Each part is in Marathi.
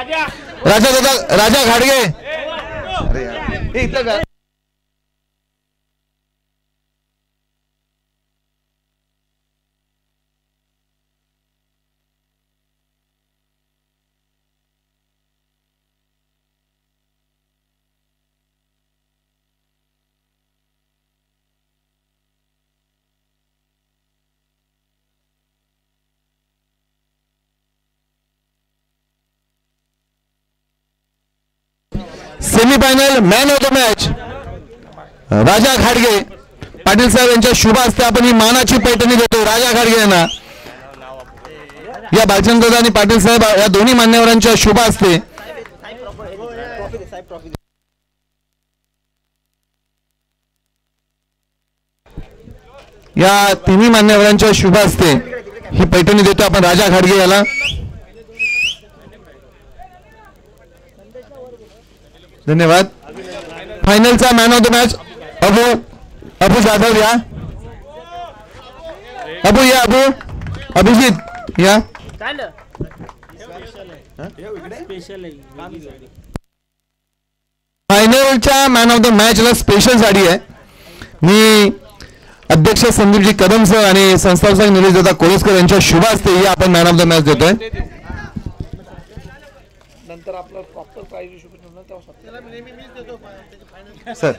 राजा दादा राजा घाडगे अरे यार इथं का semifinal man of the match Raja घाडगे पाटील साहेब यांच्या शुभ हस्ते आपण ही मानाची पैठणी देतो राजा घाडगे यांना या भालचंद्र आणि पाटील साहेब या दोन्ही मान्यवरांच्या शुभ हस्ते या तिन्ही मान्यवरांच्या शुभ हस्ते ही पैठणी देतो आपण राजा घाडगे याला धन्यवाद फायनलचा man of the match Abu Jadhav या अभिजित या फायनलच्या मॅन ऑफ द मॅचला स्पेशल साडी आहे मी अध्यक्ष संदीपजी कदम सर आणि संस्थापक निलेश दादा कोळसकर यांच्या शुभ हस्ते ही आपण मॅन ऑफ द मॅच देतोय नंतर आपला proper prize sir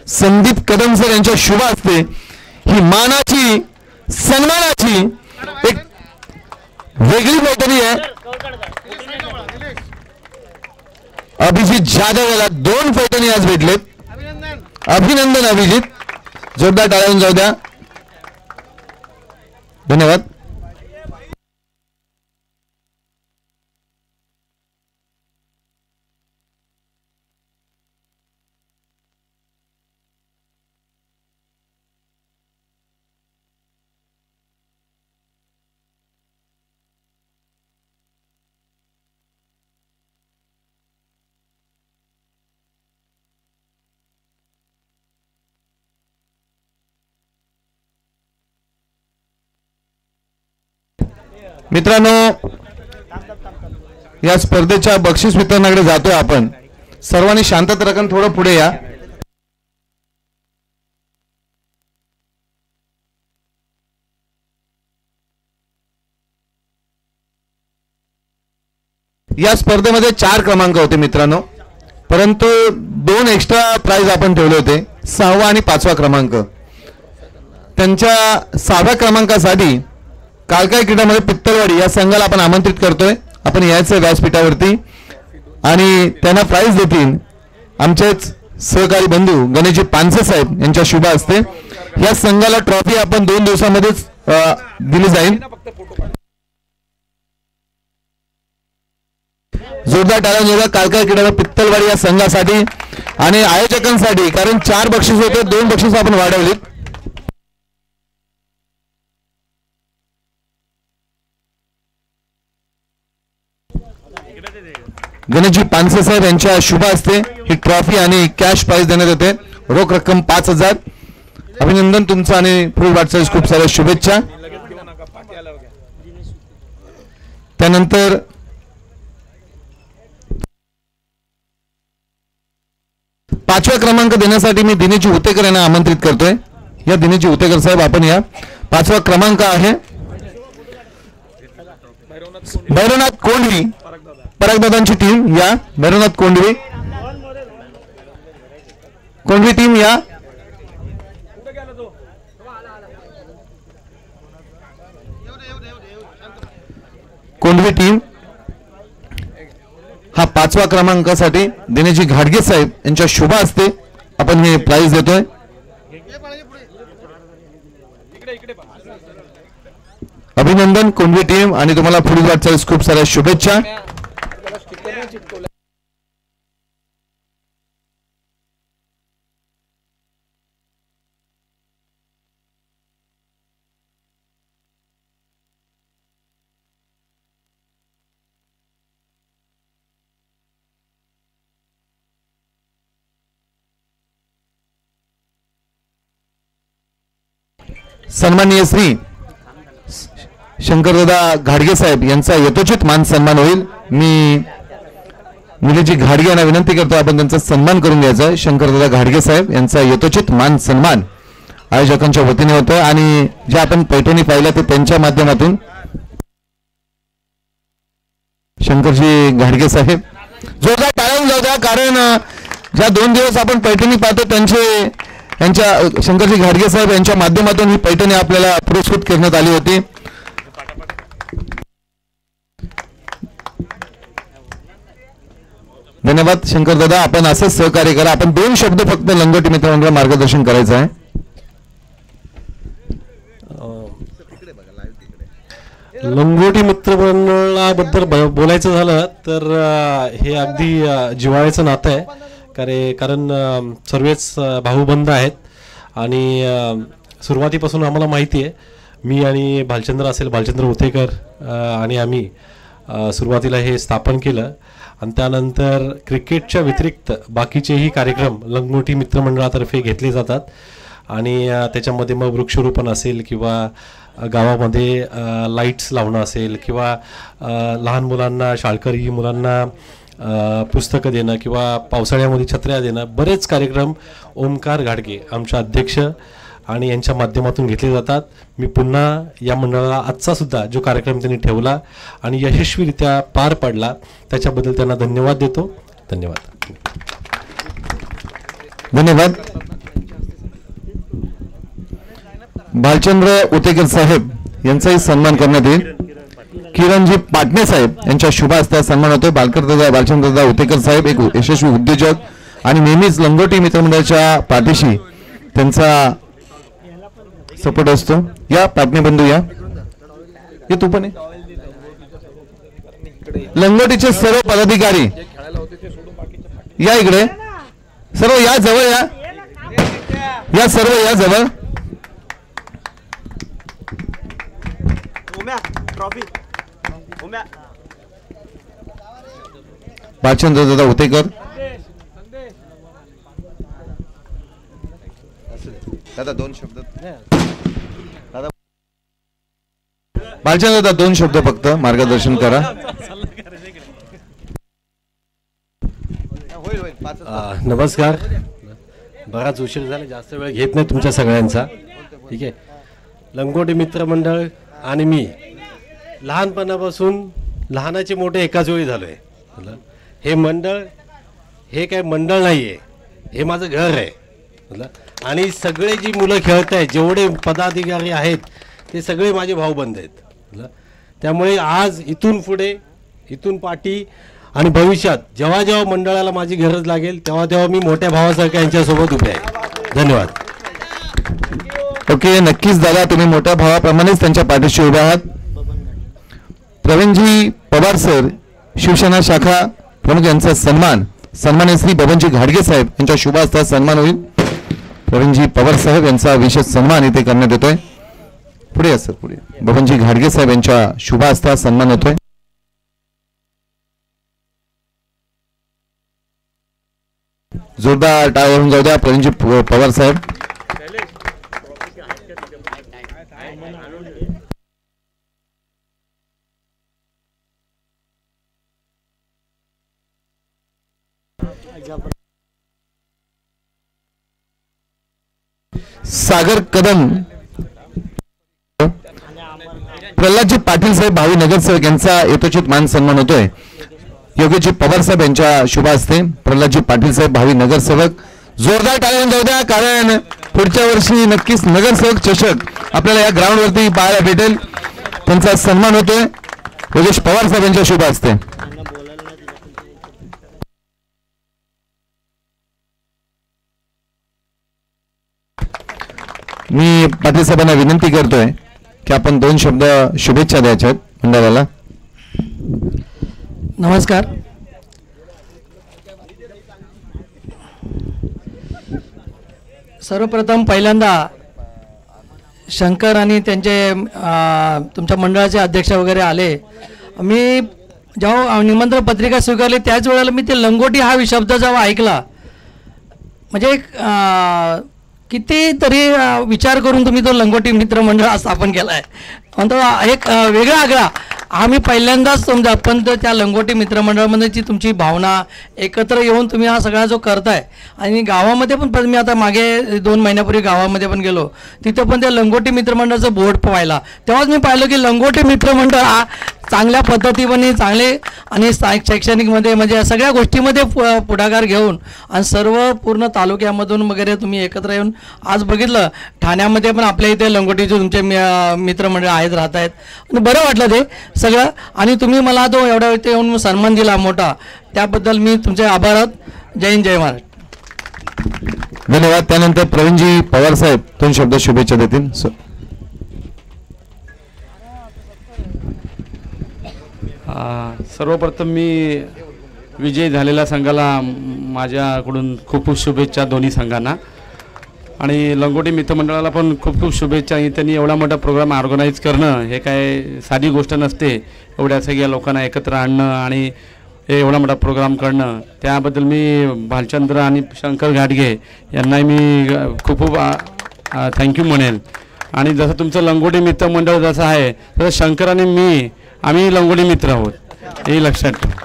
Sandeep Kadam sir यांच्या शुभ हस्ते ही मानाची सन्मानाची एक वेगळी पैठणी आहे अभिजित जाधव याला 2 पैठणी आज भेटलेत अभिनंदन अभिजित जोरदार टाळ्या जाऊ द्या धन्यवाद मित्रांनो या स्पर्धेच्या बक्षीस वितरणाकडे जातोय आपण सर्वांनी शांतता राखून थोडं पुढे या या स्पर्धेमध्ये 4 क्रमांक होते मित्रांनो परंतु 2 एक्स्ट्रा प्राइज आपण ठेवले होते 6वा आणि 5वा क्रमांक त्यांच्या 6व्या क्रमांकासाठी कालकाई क्रीडामध्ये पित्तलवाडी या संघाला आपण आमंत्रित करतोय आपण यायचं व्यासपीठावरती आणि त्यांना प्राइज देतील आमचेच सहकारी बंधू गणेशजी पानसे साहेब यांच्या शुभ हस्ते या संघाला ट्रॉफी आपण 2 दिवसांमध्येच दिली जाईल जोरदार टाळ्या जोरदार कालकाई क्रीडा पित्तलवाडी या संघासाठी आणि आयोजकांसाठी कारण 4 बक्षीस होते 2 बक्षीस आपण वाढवलीत गणेशजी पानसे साहेब यांच्या शुभ हस्ते ही ट्रॉफी आणि कॅश प्राइज देण्यात येते रोख रक्कम 5000 अभिनंदन तुमचं आणि पुढील वाटचाल खूप साऱ्या शुभेच्छा त्यानंतर पाचवा क्रमांक देण्यासाठी मी दिनेशजी उतेकर यांना आमंत्रित करतोय या दिनेशजी उतेकर साहेब आपण या 5वा क्रमांक आहे भैरवनाथ कोंडवी परागदादांची टीम या भैरवनाथ कोंडवी टीम या कोंडवी टीम हा 5वा क्रमांकासाठी दिनेशजी घाडगे साहेब यांच्या शुभ हस्ते आपण हे प्राइज देतोय अभिनंदन कोंडवी टीम आणि तुम्हाला पुढील वाटचालीस खूप साऱ्या शुभेच्छा सन्माननीय श्री शंकरदादा घाडगे साहेब यांचा यथोचित मान सन्मान होईल. मी निलेशजी घाडगे यांना विनंती करतो आपण त्यांचा सन्मान करून घ्यायचा. शंकरदादा घाडगे साहेब यांचा यथोचित मान सन्मान आयोजकांच्या वतीने होतोय आणि जे आपण पैठणी पाहिलं ते त्यांच्या माध्यमातून शंकरजी घाडगे साहेब जोरदार टाळून जाऊ द्या, कारण ज्या 2 दिवस आपण पैठणी पाहतो यांच्या शंकरजी घाडगे साहेब यांच्या माध्यमातून ही पैठणी आपल्याला पुरस्कृत करण्यात आली होती. धन्यवाद शंकरदादा, आपण असंच सहकार्य करा. आपण 2 शब्द फक्त लंगोटी मित्रमंडळ मार्गदर्शन करायचं आहे. लंगोटी मित्रमंडळाबद्दल बोलायचं झालं तर हे अगदी जिव्हाळ्याचं नातं आहे. कारण सर्वच भाऊबंद आहेत आणि सुरुवातीपासून आम्हाला माहिती आहे, मी आणि भालचंद्र उतेकर आणि आम्ही सुरुवातीला हे स्थापन केलं आणि त्यानंतर क्रिकेटच्या व्यतिरिक्त बाकीचेही कार्यक्रम लंगोटी मित्रमंडळातर्फे घेतले जातात आणि त्याच्यामध्ये मग वृक्षारोपण असेल किंवा गावामध्ये लाईट्स लावणं असेल किंवा लहान मुलांना, शाळकरी मुलांना पुस्तकं देणं किंवा पावसाळ्यामध्ये छत्र्या देणं, बरेच कार्यक्रम ओमकार घाडगे आमच्या अध्यक्ष आणि यांच्या माध्यमातून घेतले जातात. मी पुन्हा या मंडळाला आजचा सुद्धा जो कार्यक्रम त्यांनी ठेवला आणि यशस्वीरित्या पार पाडला त्याच्याबद्दल त्यांना धन्यवाद देतो. धन्यवाद. धन्यवाद. भालचंद्र उतेकर साहेब यांचाही सन्मान करण्यात येईल. किरणजी पाटणे साहेब यांच्या शुभ हस्ते सन्मान होतोय. भालचंद्रदा उतेकर साहेब एक यशस्वी उद्योजक आणि नेहमीच लंगोटी मित्रमंडळाच्या पाठीशी त्यांचा सपोर्ट असतो. या पाटणे बंधू या, हे तू पण लंगोटीचे सर्व पदाधिकारी या इकडे, सर्व या जवळ या सर्व या जवळ. भालचंद्रदादा उतेकर, दादा 2 शब्द. भालचंद्रदादा 2 शब्द फक्त मार्गदर्शन करा. नमस्कार. बराच उशीर झाला, जास्त वेळ घेत नाही तुमच्या सगळ्यांचा. ठीक आहे. लंगोटी मित्रमंडळ आणि मी लहानपणापासून लहानाचे मोठे एकाच वेळी झालो आहे. हे मंडळ हे काय मंडळ नाही आहे, हे माझं घर आहे. आणि सगळे जी मुलं खेळत आहेत, जेवढे पदाधिकारी आहेत ते सगळे माझे भाऊबंद आहेत. त्यामुळे आज इथून पुढे, इथून पाठी आणि भविष्यात जेव्हा जेव्हा मंडळाला माझी गरज लागेल तेव्हा तेव्हा मी मोठ्या भावासारख्या यांच्यासोबत उभे आहे. धन्यवाद. ओके, नक्कीच दादा, तुम्ही मोठ्या भावाप्रमाणेच त्यांच्या पाठीशी उभे आहात. प्रवीणजी पवार सर, शिवसेना शाखा प्रमुख यांचा सन्मान्य श्री बबनजी घाडगे साहेब यांच्या शुभ हस्ते सन्मान होईल. प्रवीणजी पवार साहेब यांचा विशेष सन्मान इथे करण्यात येतोय. पुढे या सर, पुढे. बबनजी घाडगे साहेब यांच्या शुभ हस्ते सन्मान होतोय. जोरदार टाळ्या वाजवून जाऊ द्या प्रवीणजी पवार साहेब. सागर कदम, प्रल्हादजी पाटील साहेब भावी नगरसेवक यांचा यथोचित मान सन्मान होतोय. योगेशजी पवार साहेब यांच्या शुभ हस्ते प्रल्हादजी पाटील साहेब भावी नगरसेवक. जोरदार टाळ्या जाऊ द्या, कारण पुढच्या वर्षी नक्कीच नगरसेवक चषक आपल्याला या ग्राउंड वरती पाहायला भेटेल. त्यांचा सन्मान होतोय योगेश पवार साहेब यांच्या शुभ हस्ते. मी पाटील साहेबांना विनंती करतोय की आपण 2 शब्द शुभेच्छा द्यायच्या आहेत मंडळाला. नमस्कार. सर्वप्रथम पहिल्यांदा शंकर आणि त्यांचे तुमच्या मंडळाचे अध्यक्ष वगैरे आले. मी जेव्हा निमंत्रण पत्रिका स्वीकारली त्याच वेळेला मी ते लंगोटी हा शब्द जेव्हा ऐकला, म्हणजे कितीतरी विचार करून तुम्ही तो लंगोटी मित्र मंडळ स्थापन केला आहे. म्हणतो एक वेगळा आगळा आम्ही पहिल्यांदाच तुमचा पण त्या लंगोटी मित्रमंडळामध्ये जी तुमची भावना एकत्र येऊन तुम्ही हा सगळा जो करताय आणि गावामध्ये पण मी आता मागे 2 महिन्यापूर्वी गावामध्ये पण गेलो तिथं पण त्या लंगोटी मित्रमंडळाचं बोर्ड पाहिला तेव्हाच मी पाहिलं की लंगोटी मित्रमंडळ हा चांगल्या पद्धतीने चांगले आणि शैक्षणिकमध्ये म्हणजे सगळ्या गोष्टीमध्ये पुढाकार घेऊन आणि सर्व पूर्ण तालुक्यामधून वगैरे तुम्ही एकत्र येऊन आज बघितलं ठाण्यामध्ये पण आपल्या इथे लंगोटीचे तुमचे मित्रमंडळ आहेत राहत आहेत आणि बरं वाटलं ते सगळं आणि तुम्ही मला तो एवढ्या इथे येऊन सन्मान दिला मोठा त्याबद्दल मी तुमचे आभार आहोत. जय हिंद जय महाराष्ट्र. धन्यवाद. त्यानंतर प्रवीणजी पवार साहेब 2 शब्द शुभेच्छा देतील. सर्वप्रथम मी विजयी झालेल्या संघाला माझ्याकडून खूप खूप शुभेच्छा दोन्ही संघांना आणि लंगोटी मित्रमंडळाला पण खूप खूप शुभेच्छा. त्यांनी एवढा मोठा प्रोग्राम ऑर्गनाईज करणं हे काय साधी गोष्ट नसते. एवढ्या सगळ्या लोकांना एकत्र आणणं आणि हे एवढा मोठा प्रोग्राम करणं त्याबद्दल मी भालचंद्र आणि शंकर घाटगे यांनाही मी खूप खूप थँक्यू म्हणेल. आणि जसं तुमचं लंगोटी मित्रमंडळ जसं आहे तसं शंकर आणि आम्ही लंगोटी मित्र आहोत हे लक्षात ठेवा.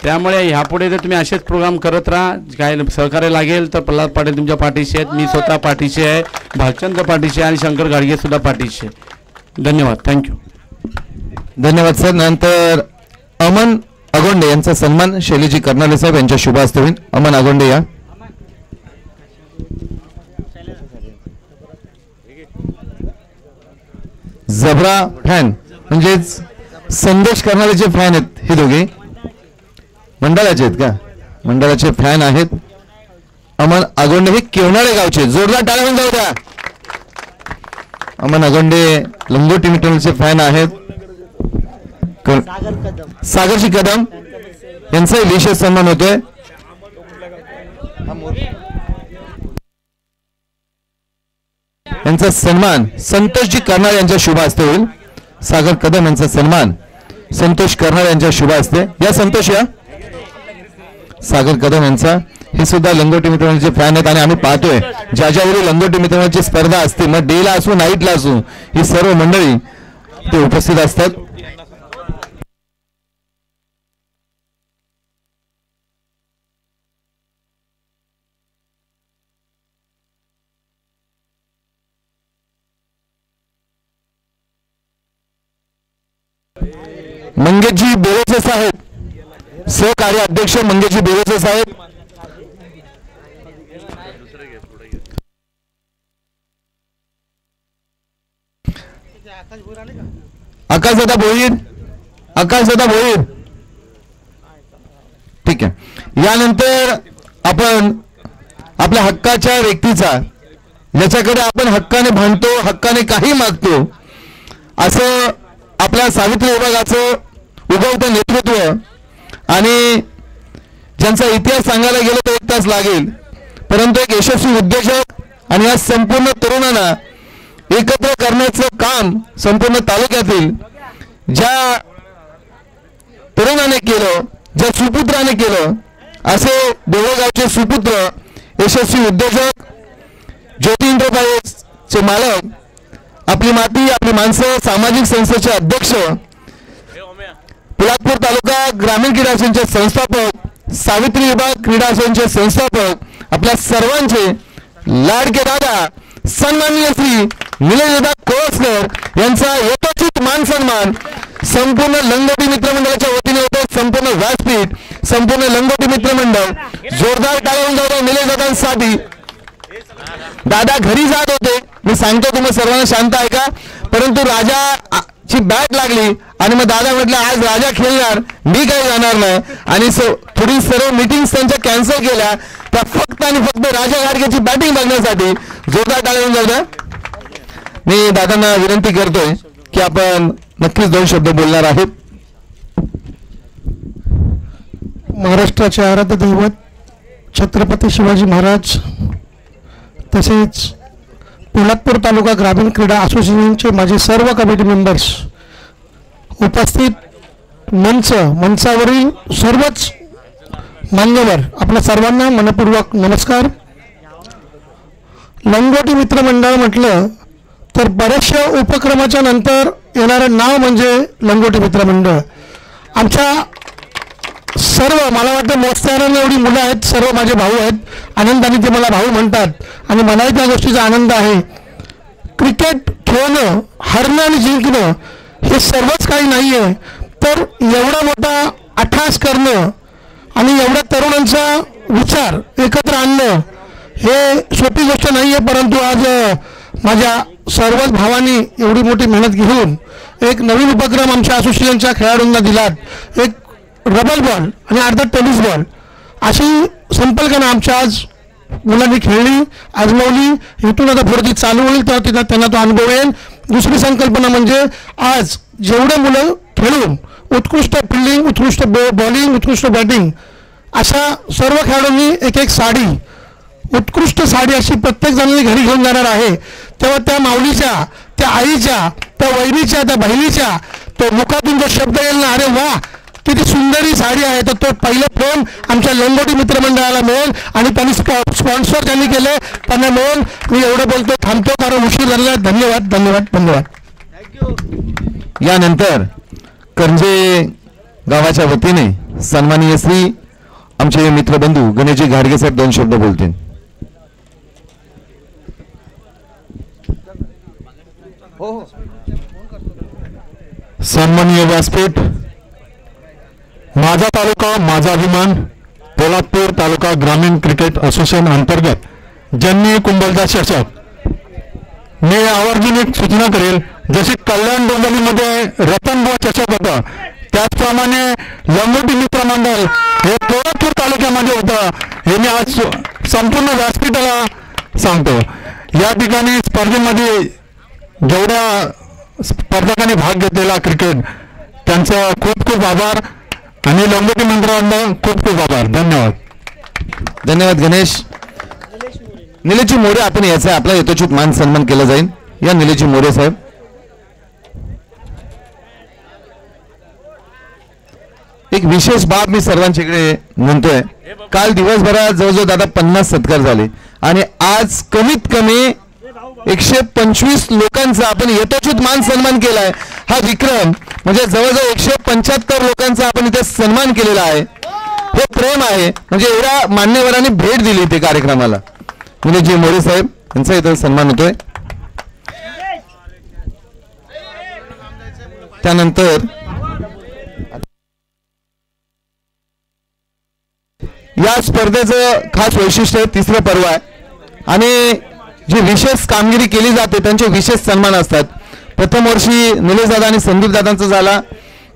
त्यामुळे ह्यापुढे जर तुम्ही असेच प्रोग्राम करत राहा काय सहकार्य लागेल तर प्रल्हाद पाटील तुमच्या पाठीशी आहेत मी स्वतः पाठीशी आहे भालचंद्र पाठीशी आहे आणि शंकर घाटगेसुद्धा पाठीशी आहे. धन्यवाद. थँक्यू. धन्यवाद सर. नंतर अमन अगोंडे यांचा सन्मान शैलीजी कर्नाले साहेब यांच्या शुभ हस्ते होईल. अमन अगोंडे या. जबरा फॅन म्हणजेच संदेश करणाऱ्याचे फॅन आहेत हे दोघे मंडळाचे आहेत का मंडळाचे फॅन आहेत. अमन अगोंडे हे केवनाळे गावचे जोरदार टाळ्या जाऊ द्या. अमन अगोंडे लंगोटी मित्रमंडळाचे फॅन आहेत. सागरजी कदम यांचाही विशेष सन्मान होतोय. यांचा सन्मान संतोषजी कर्नाळ यांच्या शुभ हस्ते होईल. सागर कदम यांचा सन्मान संतोष कर्नाळ यांच्या शुभ हस्ते. या संतोष या. सागर कदम यांचा हे सुद्धा लंगोटी मित्रमंडळाचे फॅन आहेत आणि आम्ही पाहतोय ज्या ज्यावेळी लंगोटी मित्रमंडळाची स्पर्धा असते मग डेला असू नाईटला असू ही सर्व मंडळी ते उपस्थित असतात. मंगेशजी बेरोसे साहेब सहकार्य अध्यक्ष मंगेशजी बेरोसे साहेब. आकाशदादा भोईर ठीक आहे. यानंतर आपण आपल्या हक्काच्या व्यक्तीचा ज्याच्याकडे आपण हक्काने भांडतो हक्काने काही मागतो असं आपल्या सावित्री विभागाचं उगवतं नेतृत्व आणि ज्यांचा इतिहास सांगायला गेलो तर 1 तास लागेल परंतु एक यशस्वी उद्योजक आणि या संपूर्ण तरुणांना एकत्र करण्याचं काम संपूर्ण तालुक्यातील ज्या तरुणाने केलं ज्या सुपुत्राने केलं असे देवळगावचे सुपुत्र यशस्वी उद्योजक ज्योती एंटरप्राइजचे मालक आपली माती आपली माणसं सामाजिक संस्थेचे अध्यक्ष पोलादपूर तालुका ग्रामीण क्रीडा संघाचे संस्थापक सावित्री विभाग क्रीडा संघाचे संस्थापक आपल्या सर्वांचे लाडके दादा सन्माननीय श्री निलेशदादा कोळसकर यांचा यथोचित मान सन्मान संपूर्ण लंगोटी मित्रमंडळाच्या वतीने होतो. संपूर्ण व्यासपीठ संपूर्ण लंगोटी मित्रमंडळ जोरदार टाळ्या जाऊ द्या निलेशदादांसाठी. दादा घरी जात होते मी सांगतो तुम्ही सर्वांना शांत ऐका परंतु राजाची बॅट लागली आणि मग दादा म्हटलं आज राजा खेळणार मी काही जाणार नाही आणि थोडी सर्व मीटिंग त्यांच्या कॅन्सल केल्या त्या फक्त आणि फक्त राजा घाटगेची बॅटिंग बघण्यासाठी. जोरदार टाळ्या जाऊ द्या. मी दादांना विनंती करतोय की आपण नक्कीच 2 शब्द बोलणार आहेत. महाराष्ट्राचे आराध्य दैवत छत्रपती शिवाजी महाराज तसेच पोलादपूर तालुका ग्रामीण क्रीडा असोसिएशनचे माझे सर्व कमिटी मेंबर्स उपस्थित मंचावरील सर्वच मान्यवर आपल्या सर्वांना मनपूर्वक नमस्कार. लंगोटी मित्रमंडळ म्हटलं तर बऱ्याचशा उपक्रमाच्या नंतर येणारं नाव म्हणजे लंगोटी मित्रमंडळ. आमच्या सर्व, मला वाटतं मोजत्यानं एवढी मुलं आहेत, सर्व माझे भाऊ आहेत, आनंदाने ते मला भाऊ म्हणतात आणि मलाही त्या गोष्टीचा आनंद आहे. क्रिकेट खेळणं, हरणं आणि जिंकणं हे सर्वच काही नाही आहे, तर एवढा मोठा अट्टहास करणं आणि एवढ्या तरुणांचा विचार एकत्र आणणं हे सोपी गोष्ट नाही आहे. परंतु आज माझ्या सर्वच भावांनी एवढी मोठी मेहनत घेऊन एक नवीन उपक्रम आमच्या असोसिएशनच्या खेळाडूंना दिलात. एक रबर बॉल आणि अर्धा टेनिस बॉल अशी संकल्पना आमच्या आज मुलांनी खेळली, आजमावली. इथून आता पुढे ती चालू होईल तर तिथं त्यांना तो अनुभव येईल. दुसरी संकल्पना म्हणजे आज जेवढे मुलं खेळून उत्कृष्ट फिल्डिंग, उत्कृष्ट बॉलिंग, उत्कृष्ट बॅटिंग अशा सर्व खेळाडूंनी एक एक साडी, उत्कृष्ट साडी अशी प्रत्येक जणांनी घरी घेऊन जाणार आहे. तेव्हा त्या माऊलीच्या, त्या आईच्या, त्या वहिनीच्या, त्या बहिणीच्या तो मुखातून जो शब्द येईल ना, अरे वा किती सुंदरी साडी आहे, तर तो पहिलं प्रेम आमच्या लंगोटी मित्रमंडळाला मिळेल आणि त्यांनी स्पॉन्सर ज्यांनी केले त्यांना मिळेल. मी एवढं बोलतो, थांबतो कारण उशीर झालेला. धन्यवाद धन्यवाद धन्यवाद. यानंतर करंजे गावाच्या वतीने सन्माननीय श्री आमचे मित्रबंधू गणेशजी घाडगे साहेब 2 शब्द बोलतील. सन्माननीय व्यासपीठ, माझा तालुका माझा अभिमान पोलादपूर तालुका ग्रामीण क्रिकेट असोसिएशन अंतर्गत ज्यांनी कुंभलदास चषक, मी आवर्जून एक सूचना करेल, जसे कल्याण डोंबिवलीमध्ये रतनबुवा चषक होता त्याचप्रमाणे लंगोटी मित्र मंडळ हे पोलादपूर तालुक्यामध्ये होतं. हे मी आज संपूर्ण व्यासपीठाला सांगतो. या ठिकाणी स्पर्धेमध्ये जेवढ्या स्पर्धकांनी भाग घेतलेला क्रिकेट त्यांचा खूप खूप आभार आणि लंगोटी मंडळांना खूप खूप आभार. धन्यवाद. धन्यवाद गणेश. निलेशजी मोरे आपण याचा आपला यथोचित मान सन्मान केला जाईल. या निलेशजी मोरे साहेब. एक विशेष बाब मी सर्वांच्या इकडे म्हणतोय, काल दिवसभरात जवळजवळ दादा 50 सत्कार झाले आणि आज कमीत कमी 125 लोकांचा आपण यथोचित मान सन्मान केलाय. हा विक्रम म्हणजे जवळजवळ 175 लोकांचा आपण इथे सन्मान केलेला आहे. हे प्रेम आहे, म्हणजे एवढ्या मान्यवरांनी भेट दिली ते कार्यक्रमाला. निलेशजी मोरे साहेब यांचा इथे सन्मान होतोय. त्यानंतर या स्पर्धेचं खास वैशिष्ट्य आहे, तिसरं पर्व आहे आणि जी विशेष कामगिरी केली जाते त्यांचे विशेष सन्मान असतात. प्रथम वर्षी निलेश दादा आणि संदीप दादांचा झाला,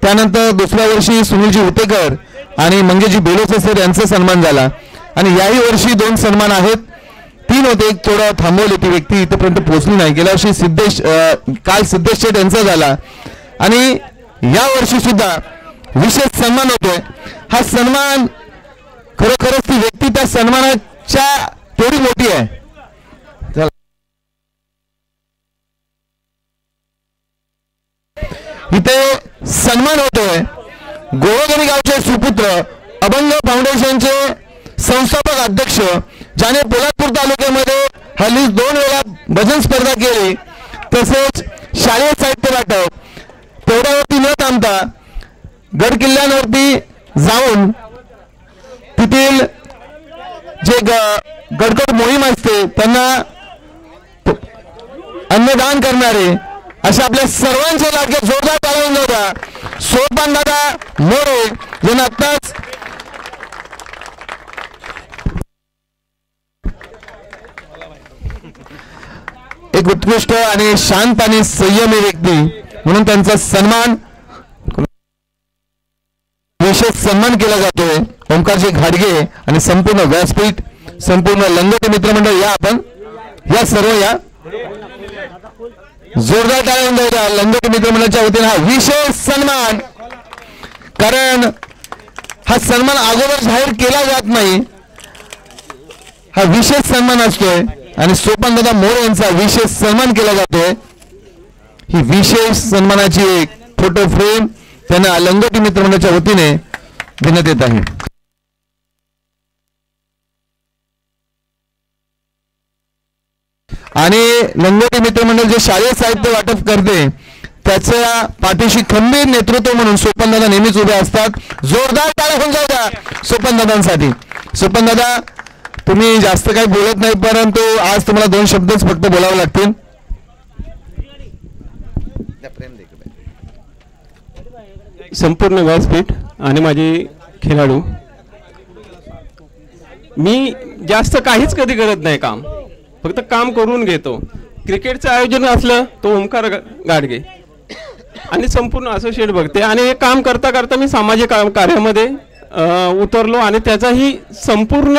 त्यानंतर दुसऱ्या वर्षी सुनीलजी उतेकर आणि मंगेशजी बेलोसे सर यांचा सन्मान झाला आणि याही वर्षी 2 सन्मान आहेत. 3 होते, एक थोडं थांबवले, ती व्यक्ती इथपर्यंत पोहोचली नाही. गेल्या वर्षी काल सिद्धेश शेठ यांचा झाला आणि या वर्षी सुद्धा विशेष सन्मान होतोय. हा सन्मान खरोखरच ती व्यक्ती त्या सन्मानाच्या तेवढी मोठी आहे. इथे सन्मान होतोय गोवगणी गावचे सुपुत्र, अभंग फाउंडेशनचे संस्थापक अध्यक्ष, ज्याने पोलादपूर तालुक्यामध्ये हल्ली 2 वेळा भजन स्पर्धा केली, तसेच शालेय साहित्य वाटप. तेवढ्यावरती न थांबता गड किल्ल्यांवरती जाऊन तेथील जे गडगड मोहीम असते त्यांना अन्नदान करणारे अशा आपल्या सर्वांचे लाडके जोरदार टाळून होता सोपान दादा मोरे यांना आत्ताच एक उत्कृष्ट आणि शांत आणि संयमी व्यक्ती म्हणून त्यांचा सन्मान, विशेष सन्मान केला जातोय. ओंकारजी घाडगे आणि संपूर्ण व्यासपीठ, संपूर्ण लंगोटी मित्रमंडळ, या आपण या सर्व या जोरदार टाळ्या द्या लंगोटी मित्रमंडळाच्या वतीने हा विशेष सन्मान. कारण हा सन्मान अगोदर जाहीर केला जात नाही, हा विशेष सन्मान असतोय आणि सोपान दादा मोरे यांचा विशेष सन्मान केला जातोय. ही विशेष सन्मानाची एक फोटो फ्रेम त्यांना लंगोटी मित्रमंडळाच्या वतीने देण्यात येत आहे. आणि लंगोटी मित्रमंडळ जे शालेय साहित्य वाटप करते त्याच्या पाठीशी खंबीर नेतृत्व म्हणून सोपन दादा नेहमीच उभे असतात. जोरदार टाळ्या होऊन जाऊ द्या सोपन दादांसाठी. सोपन दादा तुम्ही जास्त काही बोलत नाही, परंतु आज तुम्हाला 2 शब्दच फक्त बोलावे लागतील. संपूर्ण व्यासपीठ आणि माझे खेळाडू, मी जास्त काहीच कधी करत नाही काम, फक्त काम करून घेतो. क्रिकेटचं आयोजन असलं तो ओमकार गाडगे आणि संपूर्ण असोसिएट बघते आणि हे काम करता करता मी सामाजिक कार्यामध्ये उतरलो आणि त्याचाही संपूर्ण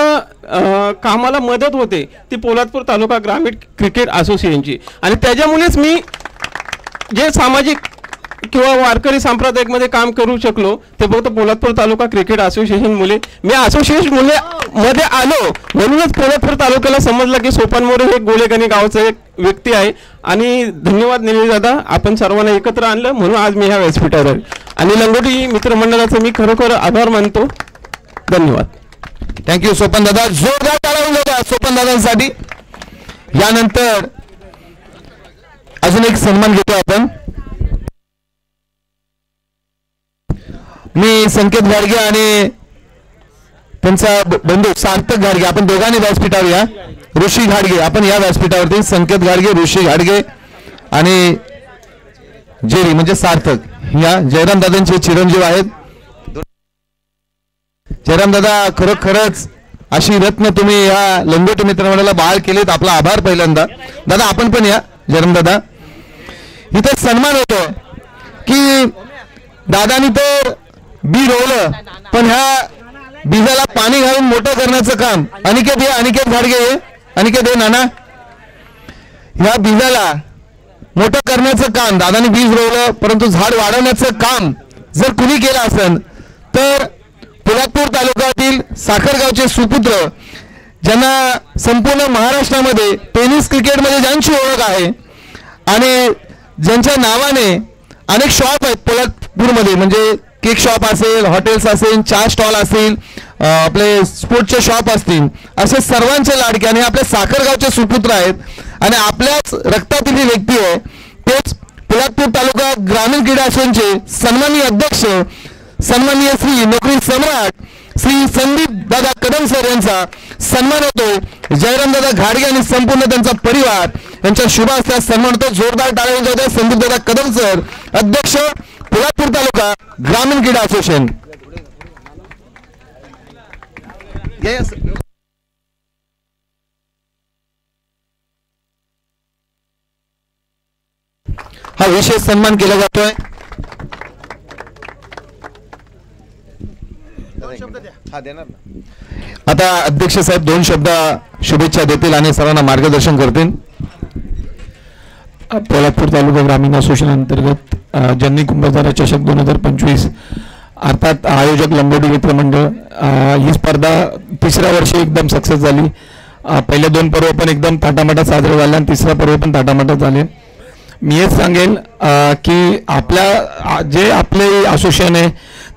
कामाला मदत होते ती पोलादपूर तालुका ग्रामीण क्रिकेट असोसिएशनची. आणि त्याच्यामुळेच मी जे सामाजिक किंवा वारकरी सांप्रदायिकमध्ये काम करू शकलो ते फक्त पोलादपूर तालुका क्रिकेट असोसिएशन मुले. मी असोसिएशन मुले मध्ये आलो म्हणूनच पोलादपूर तालुक्याला समजलं की सोपान मोरे हे गोलेगणी गावचं एक व्यक्ती आहे. आणि धन्यवाद निलेश दादा, आपण सर्वांना एकत्र आणलं म्हणून आज मी ह्या व्यासपीठावर आहे. आणि लंगोटी मित्रमंडळाचं मी खरोखर आभार मानतो. धन्यवाद. थँक्यू सोपन दादा. जोरदार टाळ्या होऊन जाऊ सोपन दादांसाठी. यानंतर अजून एक सन्मान घेतो आपण. मी संकेत घाडगे आणि त्यांचा बंधू सार्थक घाडगे, आपण दोघांनी व्यासपीठावर या. ऋषी घाडगे आपण या व्यासपीठावरती. संकेत घाडगे, ऋषी घाडगे आणि जेरी म्हणजे सार्थक या जयराम दादांचे चिरंजीव आहेत. जयराम दादा खरोखरच अशी रत्न तुम्ही या लंगोटी मित्रमंडळाला बहाल केलेत, आपला आभार पहिल्यांदा. दादा आपण पण या. जयराम दादा इथे सन्मान होतो की दादानी तर बी रोवलं पण ह्या बीजाला पाणी घालून मोठं करण्याचं काम अनिकेत हे अनिकेत घाडगे अनिकेत हे नाना ह्या बीजाला मोठं करण्याचं काम दादानी बीज रोवलं, परंतु झाड वाढवण्याचं काम जर कुणी केलं असेल तर पोलादपूर तालुक्यातील साखरगावचे सुपुत्र ज्यांना संपूर्ण महाराष्ट्रामध्ये टेनिस क्रिकेटमध्ये ज्यांची ओळख आहे आणि ज्यांच्या नावाने अनेक शॉप आहेत पोलादपूरमध्ये, म्हणजे केक शॉप असेल, हॉटेल्स असेल, चहा स्टॉल असतील, आपले स्पोर्ट्सचे शॉप असतील, असे सर्वांचे लाडके आणि आपले साखरगावचे सुपुत्र आहेत. आणि आपल्याच रक्तातील ही व्यक्ती आहे तेच पोलादपूर तालुका ग्रामीण क्रीडा असोसिएशनचे सन्माननीय अध्यक्ष सन्माननीय श्री नोकरी सम्राट श्री संदीप दादा कदम सर यांचा सन्मान होतो. जयराम दादा घाडगे आणि संपूर्ण त्यांचा परिवार यांच्या शुभ हस्ते सन्मान होतो. जोरदार टाळ्या होऊन जाऊ. संदीप दादा कदम सर अध्यक्ष पोलादपूर तालुका ग्रामीण क्रीडा असोसिएशन. हा विशेष सन्मान केला जातोय. आता अध्यक्ष साहेब 2 शब्द शुभेच्छा देतील आणि सर्वांना मार्गदर्शन करतील. पोलादपूर तालुका ग्रामीण असोसिएशन अंतर्गत जन्नी कुंभधारा चषक 2025 अर्थात आयोजक लंगोटी मित्र मंडळ ही स्पर्धा 3ऱ्या वर्षी एकदम सक्सेस झाली. पहिले 2 पर्व पण एकदम थाटामाटात साजरे झाले आणि 3रा पर्व पण थाटामाटात झाले. मी हेच सांगेल की आपल्या जे आपले असोसिएशन आहे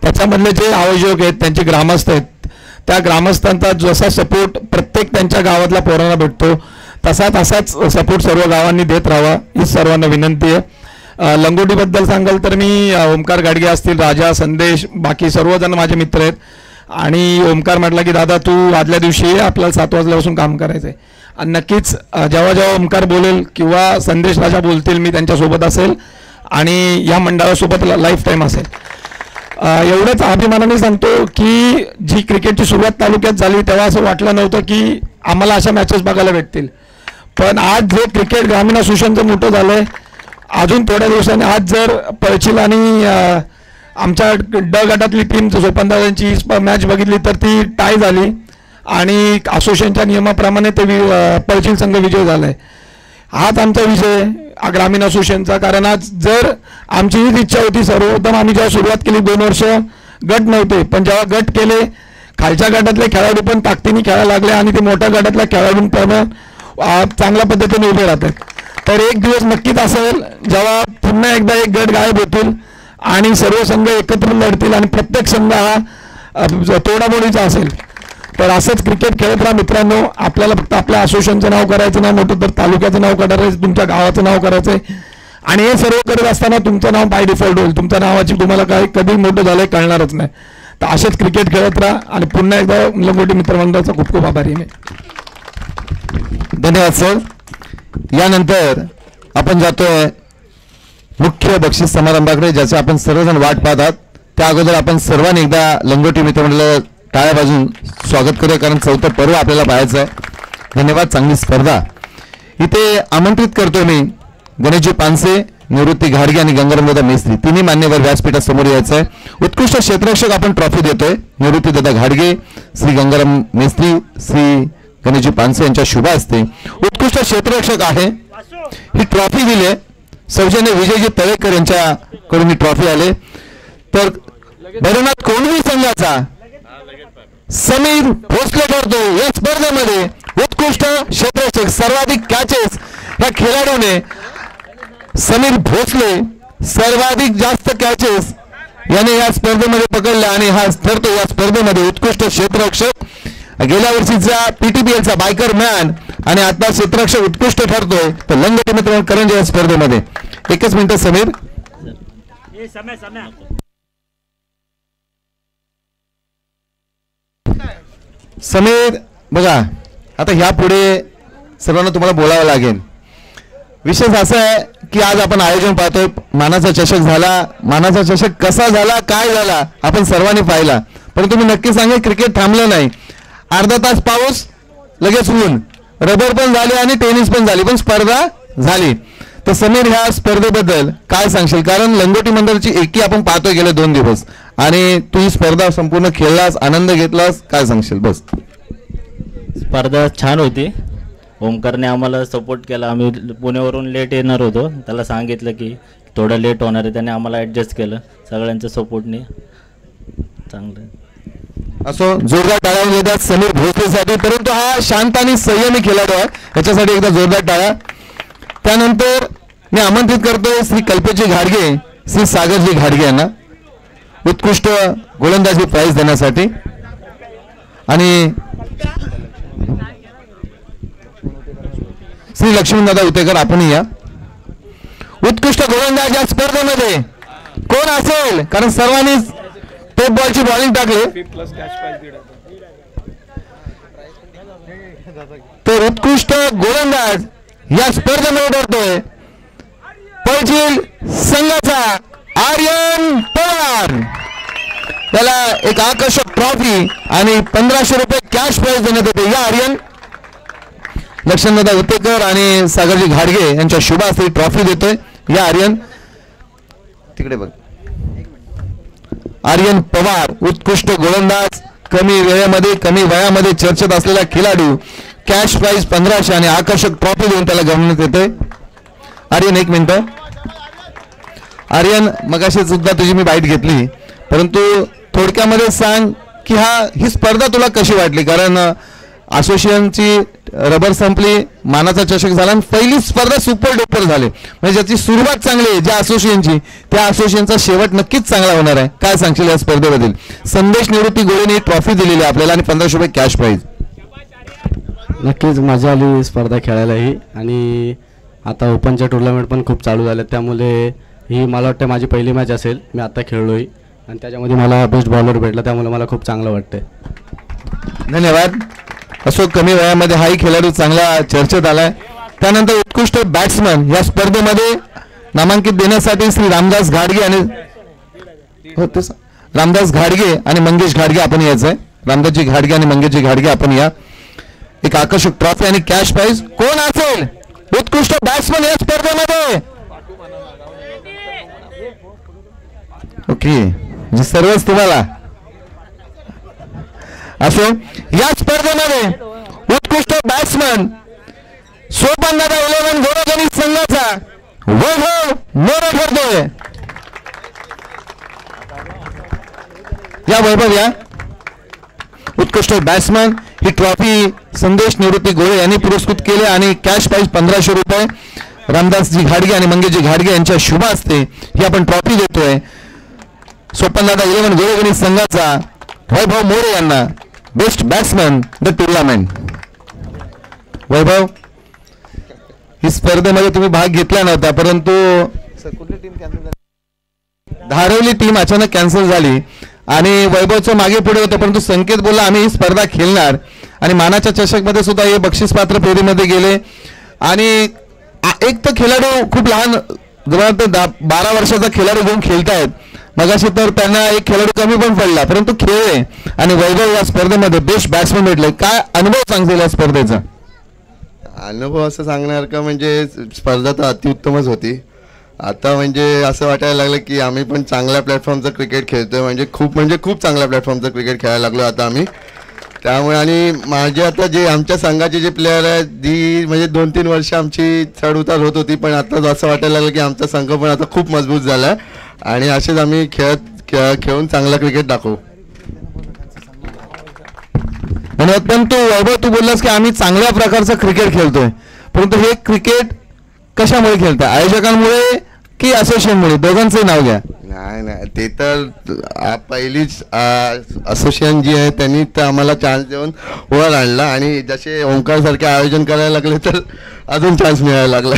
त्याच्यामधले जे आयोजक आहेत त्यांचे ग्रामस्थ आहेत, त्या ग्रामस्थांचा जसा सपोर्ट प्रत्येक त्यांच्या गावातल्या पोरांना भेटतो तसाच सपोर्ट सर्व गावांनी देत राहावा ही सर्वांना विनंती आहे. लंगोटीबद्दल सांगाल तर मी ओमकार गाडगे असतील, राजा, संदेश, बाकी सर्वजण माझे मित्र आहेत. आणि ओमकार म्हटला की दादा तू आदल्या दिवशी आपल्याला 7 वाजल्यापासून काम करायचं आहे. आणि नक्कीच जेव्हा जेव्हा ओमकार बोलेल किंवा संदेश राजा बोलतील मी त्यांच्यासोबत असेल आणि या मंडळासोबत लाईफ टाईम असेल. एवढंच अभिमानाने सांगतो की जी क्रिकेटची सुरुवात तालुक्यात झाली तेव्हा असं वाटलं नव्हतं की आम्हाला अशा मॅचेस बघायला भेटतील, पण आज जे क्रिकेट ग्रामीण असोसिएशनचं मोठं झालं आहे अजून थोड्या दिवसांनी आज जर पळशील आणि आमच्या ड गटातली टीम सोपनदारांची मॅच बघितली तर ती टाय झाली आणि असोसिएशनच्या नियमाप्रमाणे ते पळशील संघ विजय झाला आहे. हाच आमचा विषय ग्रामीण असोसिएशनचा. कारण आज जर आमची हीच इच्छा होती सर्वप्रथम आम्ही जेव्हा सुरुवात केली 2 वर्ष गट नव्हते, पण जेव्हा गट केले खालच्या गटातले खेळाडू पण ताकदीने खेळायला लागले आणि ते मोठ्या गटातल्या खेळाडूंप्रमाणे चांगल्या पद्धतीने उभे राहतात. तर एक दिवस नक्कीच असेल जेव्हा पुन्हा एकदा एक गट गायब होतील आणि सर्व संघ एकत्र लढतील आणि प्रत्येक संघ हा तोडामोडीचा असेल. तर असंच क्रिकेट खेळत राहा मित्रांनो. आपल्याला फक्त आपल्या असोसिएशनचं नाव करायचं नाही मोठं, तर तालुक्याचं नाव करायचं, तुमच्या गावाचं नाव करायचं आहे. आणि हे सर्व करत असताना तुमचं नाव बाय डिफॉल्ट होईल. तुमच्या नावाची तुम्हाला काय कधी मोठं झालंय कळणारच नाही. तर असेच क्रिकेट खेळत राहा. आणि पुन्हा एकदा लंगोटी मित्रमंडळाचा खूप खूप आभारी आहे. धन्यवाद सर. यानंतर आपण जातोय मुख्य बक्षीस समारंभाकडे, ज्याचे आपण सर्वजण वाट पाहतात. त्या अगोदर आपण सर्वांनी एकदा लंगोटी मित्रमंडळाला टाळ्या वाजून स्वागत करूया, कारण चौथं पर्व आपल्याला पाहायचं आहे. धन्यवाद. चांगली स्पर्धा. इथे आमंत्रित करतो मी गणेशजी पानसे, निवृत्ती घाडगे आणि गंगारामदादा मेस्त्री, तिन्ही मान्यवर व्यासपीठासमोर यायचं आहे. उत्कृष्ट क्षेत्ररक्षक आपण ट्रॉफी देतोय. निवृत्ती दादा घाडगे, श्री गंगाराम मेस्त्री, श्री गणेशजी पानसे यांच्या शुभ हस्ते उत्कृष्ट क्षेत्ररक्षक आहे. ही ट्रॉफी दिली आहे सौजन्य विजयजी तळेकर यांच्याकडून ही ट्रॉफी आले. तर भैरवनाथ कोंढवी संघाचा समीर भोसले ठरतो या स्पर्धेमध्ये उत्कृष्ट क्षेत्ररक्षक. सर्वाधिक कॅचेस या खेळाडूने समीर भोसले सर्वाधिक जास्त कॅचेस याने या स्पर्धेमध्ये पकडल्या आणि हा ठरतो या स्पर्धेमध्ये उत्कृष्ट क्षेत्ररक्षक. गेल्या वर्षीचा PTPLचा बायकर मॅन आणि आता क्षेत्ररक्षक उत्कृष्ट ठरतोय. तर लंगोटी मित्र करंजी या स्पर्धेमध्ये. एकच मिनिट समीर. समीर बघा, आता ह्या पुढे सर्वांना तुम्हाला बोलावं लागेल. विशेष असं आहे की आज आपण आयोजन पाहतोय. मानाचा चषक झाला. मानाचा चषक कसा झाला, काय झाला आपण सर्वांनी पाहिला. पण तुम्ही नक्की सांगा क्रिकेट थांबलं नाही. अर्धा तास पाऊस, लगेच ऊन, रबर पण झाली आणि टेनिस पण झाली, पण स्पर्धा झाली. तर समीर ह्या स्पर्धेबद्दल काय सांगशील? कारण लंगोटी मंडळाची एकी आपण पाहतोय गेले 2 दिवस आणि तू ही स्पर्धा संपूर्ण खेळलास, आनंद घेतलास, काय सांगशील? बस. स्पर्धा छान होती. ओमकारने आम्हाला सपोर्ट केला. आम्ही पुण्यावरून लेट येणार होतो, त्याला सांगितलं की थोडं लेट होणार आहे, त्याने आम्हाला ॲडजस्ट केलं. सगळ्यांच्या सपोर्टने चांगलं. असो, जोरदार टाळ्या देतात समीर भोसलेसाठी. परंतु हा शांत आणि संयमी खेळाडू आहे, याच्यासाठी एकदा जोरदार टाळ्या. त्यानंतर मी आमंत्रित करतोय श्री कल्पेशजी घाडगे, श्री सागरजी घाडगे यांना उत्कृष्ट गोलंदाजी प्राइज देण्यासाठी. आणि श्री लक्ष्मीदादा उतेकर आपण या. उत्कृष्ट गोलंदाज या स्पर्धेमध्ये कोण असेल? कारण सर्वांनीच टॉप बॉलची बॉलिंग टाकली. तर उत्कृष्ट गोलंदाज या स्पर्धेमध्ये ठरतोय पळशील संघाचा आर्यन पवार. त्याला एक आकर्षक ट्रॉफी आणि 1500 रुपये कॅश प्राइज देण्यात येते. या आर्यन, लक्ष्मणदादा उतेकर आणि सागरजी घाडगे यांच्या शुभ हस्ते ट्रॉफी देतोय. या आर्यन, तिकडे बघ. आर्यन पवार उत्कृष्ट गोलंदाज, कमी वेळेमध्ये कमी वयामध्ये चर्चेत असलेला खेळाडू. कॅश प्राइज 1500 आणि आकर्षक ट्रॉफी देऊन त्याला गमवण्यात येते. आर्यन एक मिनिट. आर्यन, मगाशी सुद्धा तुझी मी बाईट घेतली, परंतु थोडक्यामध्ये सांग की ही स्पर्धा तुला कशी वाटली? कारण असोसिएशनची रबर संपली, मानाचा चषक झाला आणि पहिली स्पर्धा सुपर डुपर झाली. म्हणजे ज्याची सुरुवात चांगली आहे ज्या असोसिएशनची, त्या असोसिएशनचा शेवट नक्कीच चांगला होणार आहे. काय सांगशील या स्पर्धेबद्दल? संदेश निवृत्ती गोळेने ट्रॉफी दिलेली आपल्याला आणि 1500 रुपये कॅश प्राइज. नक्कीच मजा आली स्पर्धा खेळायलाही. आणि आता ओपनच्या टुर्नामेंट पण खूप चालू झाल्या, त्यामुळे ही मला वाटतं माझी पहिली मॅच असेल. मी आता खेळलोय आणि त्याच्यामध्ये मला बेस्ट बॉलर भेटला, त्यामुळे मला खूप चांगलं वाटतंय. धन्यवाद. असो, कमी वयामध्ये हाही खेळाडू चांगला चर्चेत आलाय. त्यानंतर उत्कृष्ट बॅट्समन या स्पर्धेमध्ये नामांकित देण्यासाठी श्री रामदास घाडगे आणि रामदास घाडगे आणि मंगेश घाडगे आपण यायचंय. रामदासजी घाडगे आणि मंगेशजी घाडगे आपण या. एक आकर्षक ट्रॉफी आणि कॅश प्राइज. कोण असेल उत्कृष्ट बॅट्समन या स्पर्धेमध्ये? ओके, जी सर्वच तुम्हाला. असो, या स्पर्धेमध्ये उत्कृष्ट बॅट्समन सोपानदादा 11 गोरगणी संघाचा वैभव मोरे ठरतोय. या वैभव या. उत्कृष्ट बॅट्समन. ही ट्रॉफी संदेश निवृत्ती गोळे यांनी पुरस्कृत केले आणि कॅश प्राइज 1500 रुपये रामदासजी घाडगे आणि मंगेशजी घाडगे यांच्या शुभ हस्ते ही आपण ट्रॉफी देतोय. सोपानदादा 11 गोरगणी संघाचा वैभव मोरे यांना. Best batsman the tournament. Vaibhav, ही स्पर्धेमध्ये तुम्ही भाग घेतला नव्हता, परंतु धारवली टीम अचानक कॅन्सल झाली आणि वैभवचं मागे पुढे होतं, परंतु संकेत बोलला आम्ही ही स्पर्धा खेळणार आणि मानाच्या चषकमध्ये सुद्धा हे बक्षीस पात्र फेरीमध्ये गेले. आणि एक तर खेळाडू खूप लहान, जवळ 12 वर्षाचा खेळाडू घेऊन खेळतायत. मगाशी तर त्यांना एक खेळाडू कमी पण पडला, परंतु खेळले आणि वैभव या स्पर्धेमध्ये बेस्ट बॅट्समन भेटले. काय अनुभव सांगतील या स्पर्धेचा? अनुभव असं सांगण्यासारखं म्हणजे स्पर्धा तर अतिउत्तमच होती. आता म्हणजे असं वाटायला लागलं की आम्ही पण चांगल्या प्लॅटफॉर्मचं क्रिकेट खेळतोय, म्हणजे खूप चांगल्या प्लॅटफॉर्मचं क्रिकेट खेळायला लागलो आता आम्ही. त्यामुळे आणि माझे आता जे आमच्या संघाचे जे प्लेयर आहेत, जी म्हणजे 2-3 वर्ष आमची चढउतार होत होती, पण आता असं वाटायला लागलं की आमचा संघ पण आता खूप मजबूत झाला आहे आणि असेच आम्ही खेळून चांगला क्रिकेट दाखवू. परंतु वैभव, तू बोललास की आम्ही चांगल्या प्रकारचं क्रिकेट खेळतोय, परंतु हे क्रिकेट कशामुळे खेळताय? आयोजकांमुळे की असोसिएशनमुळे? दोघांचंही नाव घ्या. नाही, ते तर पहिलीच असोसिएशन जी आहे त्यांनी तर आम्हाला चान्स देऊन वर आणला आणि जसे ओंकार सारखे आयोजन करायला लागले तर अजून चान्स मिळायला लागला.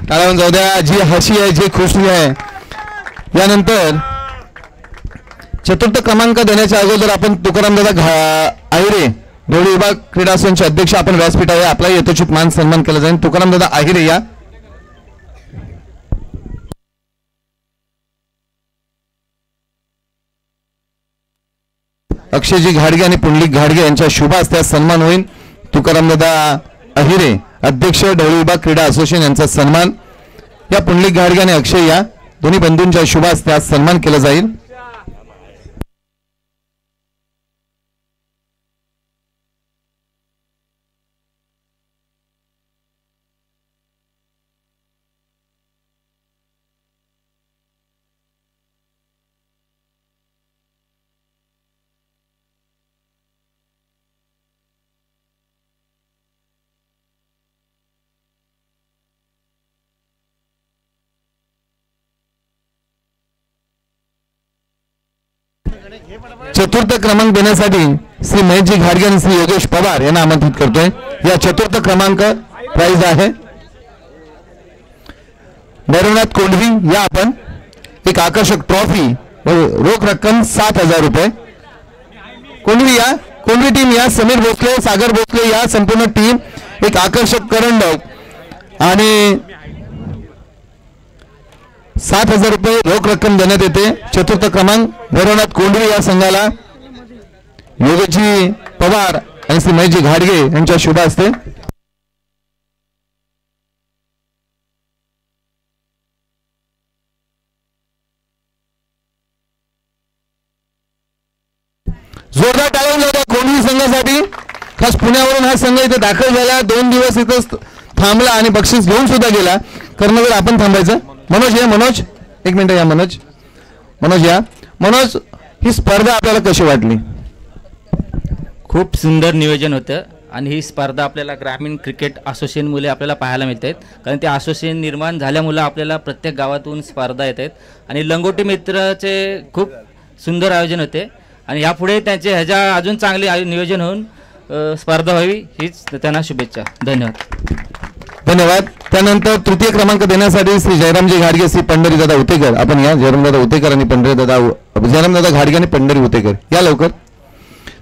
कारण जाऊ द्या, जी हसी आहे, जी खुशी आहे. यानंतर चतुर्थ क्रमांक देण्याच्या अगोदर आपण तुकारामदादा आहिरे, धुळे विभाग क्रीडा संघाचे अध्यक्ष, आपण व्यासपीठावर आपला यथोचित मान सन्मान केला जाईल. तुकारामदादा आहिरे या. अक्षयजी घाडगे आणि पुंडलिक घाडगे यांच्या शुभ हस्ते सन्मान होईल. तुकारामदादा अहिरे, अध्यक्ष, ढवळी विभाग क्रीडा असोसिएशन यांचा सन्मान. या पुंडलिक घाडगे आणि अक्षय या दोन्ही बंधूंच्या शुभ हस्ते सन्मान केला जाईल. चतुर्थ क्रमांक देण्यासाठी श्री महेशजी घाडगे आणि श्री योगेश पवार यांना आमंत्रित करतोय. या चतुर्थ क्रमांक प्राइज आहे. भैरवनाथ कोंढवी या आपण एक आकर्षक ट्रॉफी व रोख रक्कम 7,000 रुपये. कोंढवी या, कोंढवी टीम या, समीर भोसले, सागर भोसले या संपूर्ण टीम एक आकर्षक करंडक आणि 7,000 रुपये रोख रक्कम देण्यात येते. चतुर्थ क्रमांक भैरवनाथ कोंढवी या संघाला योगेशजी पवार आणि श्री महेशजी घाडगे यांच्या शुभ हस्ते. जोरदार टाळ्या होत्या कोंढवी संघासाठी. खास पुण्यावरून हा संघ इथे दाखल झाला, 2 दिवस इथं थांबला आणि बक्षीस घेऊन सुद्धा गेला. कर्णवीर आपण थांबायचं. मनोज या, मनोज एक मिनिट या, मनोज या. मनोज, ही स्पर्धा आपल्याला कशी वाटली? खूप सुंदर नियोजन होतं आणि ही स्पर्धा आपल्याला ग्रामीण क्रिकेट असोसिएशनमुळे आपल्याला पाहायला मिळत आहेत. कारण ते असोसिएशन निर्माण झाल्यामुळे आपल्याला प्रत्येक गावातून स्पर्धा येत आहेत आणि लंगोटी मित्रचे खूप सुंदर आयोजन होते आणि यापुढे त्यांचे ह्याच्या अजून चांगले नियोजन होऊन स्पर्धा व्हावी हीच त्यांना शुभेच्छा. धन्यवाद. धन्यवाद. त्यानंतर तृतीय क्रमांक देण्यासाठी श्री जयरामजी घाडगे, श्री पंढरीदादा उतेकर आपण या. जयरामदादा उतेकर आणि जयरामदादा घाडगे आणि पंढरी उतेकर या लवकर.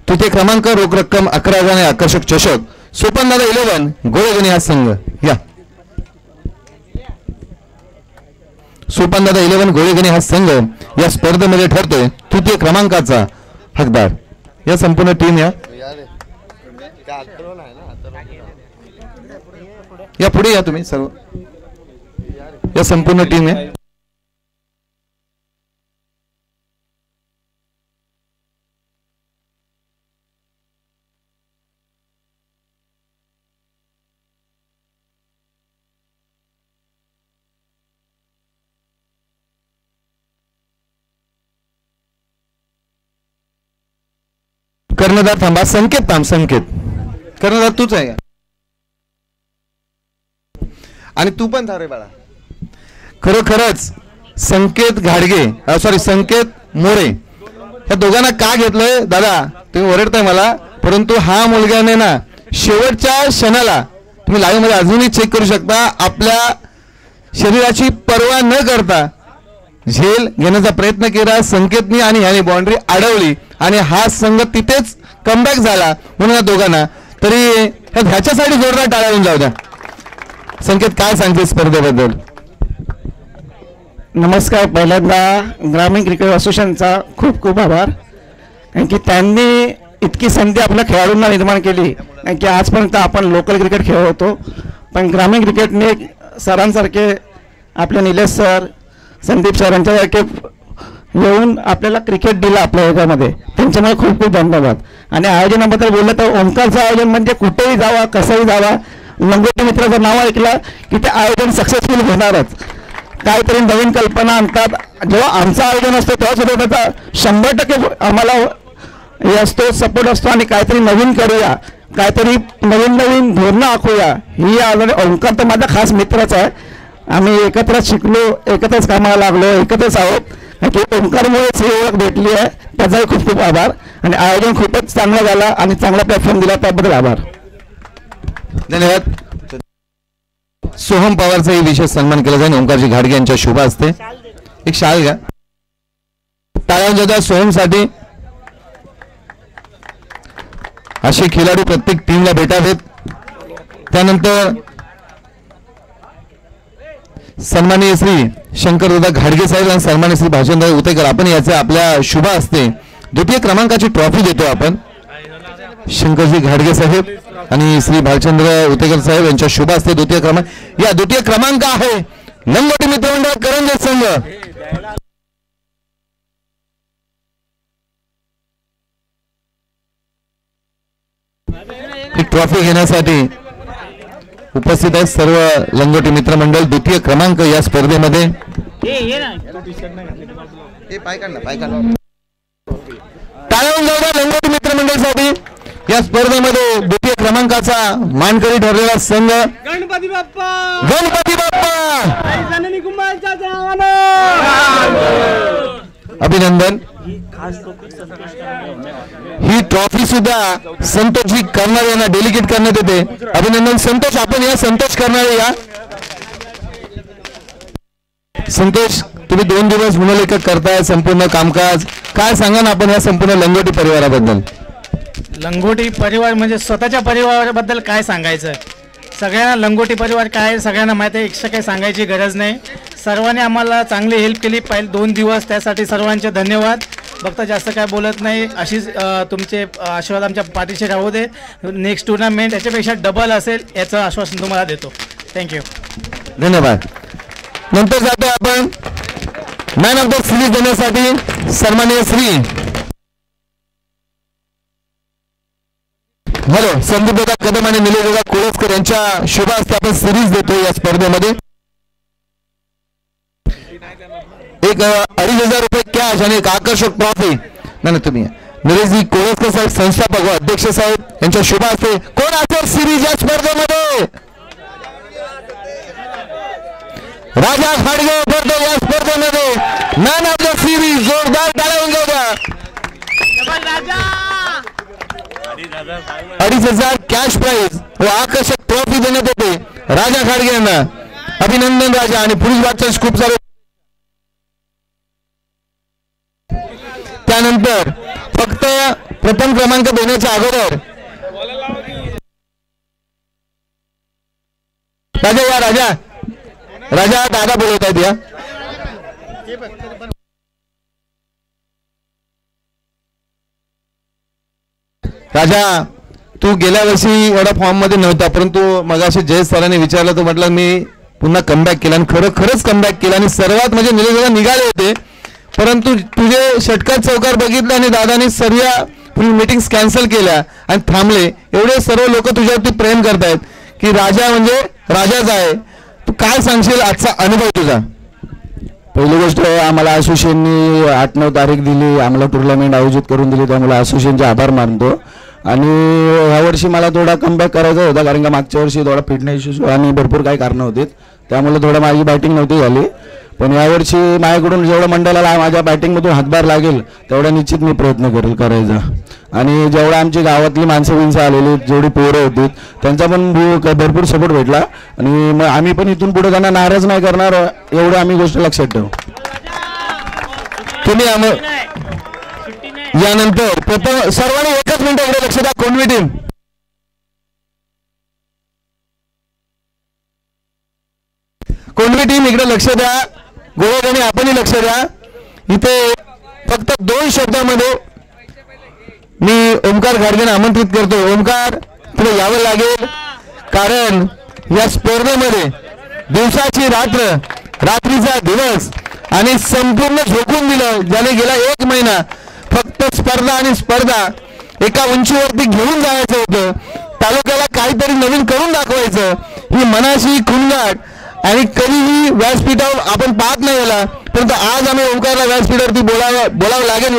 तृतीय क्रमांक रोख रक्कम 11,000 आणि आकर्षक चषक. सोपनदादा 11 गोळेगणी हा संघ या. सोपनदादा 11 गोळेगणी हा संघ या स्पर्धेमध्ये ठरतोय तृतीय क्रमांकाचा हकदार. या संपूर्ण टीम या पुढे या तुम्ही सर्व. या संपूर्ण टीम आहे. कर्णधार थांबा. संकेत थांब. संकेत, कर्णधार तूच आहे आणि तू पण थांब रे बाळा. खरोखरच संकेत घाडगे, सॉरी संकेत मोरे ह्या दोघांना का घेतलंय दादा तुम्ही ओरडताय मला, परंतु हा मुलगाने ना शेवटच्या क्षणाला तुम्ही लाईव्ह मध्ये अजूनही चेक करू शकता, आपल्या शरीराची पर्वा न करता झेल घेण्याचा प्रयत्न केला संकेतनी आणि ह्याने बाउंड्री अडवली आणि हा संघ तिथेच कमबॅक झाला म्हणून या दोघांना. तरी ह्याच्यासाठी जोरदार टाळ्या होऊन जाऊ द्या. संकेत काय सांगते स्पर्धेबद्दल? नमस्कार. पहिल्यांदा ग्रामीण क्रिकेट असोसिएशनचा खूप खूप आभार, कारण की त्यांनी इतकी संधी आपल्या खेळाडूंना निर्माण केली. कारण की आजपर्यंत आपण लोकल क्रिकेट खेळत होतो, पण ग्रामीण क्रिकेटने सरांसारखे आपले निलेश सर, संदीप सर यांच्यासारखे येऊन आपल्याला क्रिकेट दिलं आपल्या ह्याच्यामध्ये, त्यांच्यामुळे खूप खूप धन्यवाद. आणि आयोजनाबद्दल बोललं तर ओंकारचं आयोजन म्हणजे कुठेही जावा कसंही जावा, लंगोटी मित्राचं नाव ऐकलं की ते आयोजन सक्सेसफुल होणारच. काहीतरी नवीन कल्पना आणतात. जेव्हा आमचं आयोजन असतं तेव्हा सुद्धा त्याचा 100% आम्हाला हे असतो, सपोर्ट असतो आणि काहीतरी नवीन करूया, काहीतरी नवीन नवीन धोरणं आखूया. ही ओंकार तर माझा खास मित्रच आहे. आम्ही एकत्रच शिकलो, एकत्रच कामाला लागलो, एकत्रच आहोत. की ओंकारमुळेच ही ओळख भेटली आहे, त्याचाही खूप खूप आभार. आणि आयोजन खूपच चांगलं झालं आणि चांगला प्लॅटफॉर्म दिला त्याबद्दल आभार. धन्यवाद. सोहम पवारचाही विशेष सन्मान केला जाईल ओंकारजी घाडगे यांच्या शुभ हस्ते. एक शाल घ्या, टाळ्या सोहमसाठी. असे खेळाडू प्रत्येक टीमला भेटावेत. त्यानंतर सन्माननीय श्री शंकरदादा घाडगे साहेब आणि सन्माननीय श्री भाषणदादा उतेकर आपण याचे आपल्या शुभ हस्ते द्वितीय क्रमांकाची ट्रॉफी देतो आपण. शंकरजी घाडगे साहेब आणि श्री भालचंद्र उतेकर साहेब यांच्या शुभ हस्ते द्वितीय क्रमांक. या द्वितीय क्रमांक आहे लंगोटी मित्रमंडळ करंजे संघ. ही ट्रॉफी घेण्यासाठी उपस्थित आहेत सर्व लंगोटी मित्रमंडळ. द्वितीय क्रमांक या स्पर्धेमध्ये टाळून जाऊ द्या लंगोटी मित्रमंडळसाठी. या स्पर्धेमध्ये द्वितीय क्रमांकाचा मानकरी ठरलेला संघ गणपती बाप्पा. गणपती बाप्पा जननी कुंभारच्या नावानं अभिनंदन. ही ट्रॉफी सुद्धा संतोषजी करणारे यांना डेलिकेट करण्यात येते. अभिनंदन संतोष. आपण या संतोष करणारे या. संतोष तुम्ही 2 दिवस गुणलेखक करताय संपूर्ण कामकाज, काय सांगा ना आपण या संपूर्ण लंगोटी परिवाराबद्दल? लंगोटी परिवार म्हणजे स्वतःच्या परिवाराबद्दल काय सांगायचं आहे. सगळ्यांना लंगोटी परिवार काय सगळ्यांना माहिती आहे, एकशे काही सांगायची गरज नाही. सर्वांनी आम्हाला चांगली हेल्प केली पहिले 2 दिवस, त्यासाठी सर्वांचे धन्यवाद. फक्त जास्त काय बोलत नाही. अशीच तुमचे आशीर्वाद आमच्या पाठीशी राहू दे. नेक्स्ट टुर्नामेंट याच्यापेक्षा डबल असेल याचं आश्वासन तुम्हाला देतो. थँक्यू. धन्यवाद. नंतर जातो आपण मॅन ऑफ द सिरीज देण्यासाठी सन्माननीय श्री संदीप दादा कदम आणि निलेश दादा कोळसकर यांच्या शुभ हस्ते आपण सिरीज देतो या स्पर्धेमध्ये. एक 2,500 रुपये कॅश आणि एक आकर्षक ट्रॉफी. नाही तुम्ही निलेशजी कोळसकर साहेब संस्थापक व अध्यक्ष साहेब यांच्या शुभ हस्ते. कोण असेल सिरीज या स्पर्धेमध्ये? राजा खाडगे पडतो या स्पर्धेमध्ये मॅन ऑफ द सिरीज. जोरदार टाळ्या होऊन जाऊ द्या. 2,500 कॅश प्राइज व आकर्षक ट्रॉफी देण्यात येते राजा खाडगे यांना. अभिनंदन राजा. आणि पुरुष बादशाह खूप सारे. त्यानंतर फक्त प्रथम क्रमांक देण्याच्या अगोदर राजा या राजा राजा दादा बोलत आहेत या. राजा तू गेल्या वर्षी एवढा फॉर्म मध्ये नव्हता, परंतु मगाशी जयेश सरांनी विचारलं तर म्हटलं मी पुन्हा कमबॅक केला आणि खरंच कमबॅक केला. आणि सर्वात म्हणजे निलेश निघाले होते, परंतु तुझे षटकार चौकार बघितले आणि दादानी सर्व मीटिंग्स कॅन्सल केल्या आणि थांबले. एवढे सर्व लोक तुझ्यावरती प्रेम करतायत की राजा म्हणजे राजाच आहे. तू काय सांगशील आजचा अनुभव तुझा? पहिली गोष्ट आम्हाला असोसिएशननी 8-9 तारीख दिली, आम्हाला टुर्नामेंट आयोजित करून दिली, त्यामुळे असोसिएशनचे आभार मानतो. आणि ह्यावर्षी मला थोडा कमबॅक करायचा होता, कारण का मागच्या वर्षी थोडा फिटनेस इश्यूज आणि भरपूर काही कारणं होती, त्यामुळे थोडं माझी बॅटिंग नव्हती झाली. पण यावर्षी माझ्याकडून जेवढं मंडळाला माझ्या बॅटिंगमधून हातभार लागेल तेवढा निश्चित मी प्रयत्न करेल करायचा. आणि जेवढा आमची गावातली माणसं आलेली जेवढी पोरं होती त्यांचा पण भरपूर सपोर्ट भेटला आणि मग आम्ही पण इथून पुढे त्यांना नाराज नाही करणार एवढं आम्ही गोष्ट लक्षात ठेवू. तुम्ही यानंतर प्रथम सर्वांनी एकच मिनिट इकडे लक्ष द्या. कोणवी टीम इकडे लक्ष द्या. गोळ्याने आपणही लक्ष द्या. इथे फक्त 2 शब्दामध्ये मी ओमकार घाडगेंना आमंत्रित करतो. ओमकार पुढे यावं लागेल कारण या स्पर्धेमध्ये दिवसाची रात्र रात्रीचा दिवस आणि संपूर्ण झोकून दिलं ज्याने गेला 1 महिना फक्त स्पर्धा आणि स्पर्धा एका उंचीवरती घेऊन जायचं होतं. तालुक्याला काहीतरी नवीन करून दाखवायचं ही मनाची खुणगाट आणि कधीही व्यासपीठावर आपण पाहत नाही याला परंतु आज आम्ही ओमकारला व्यासपीठावरती बोलावं लागेल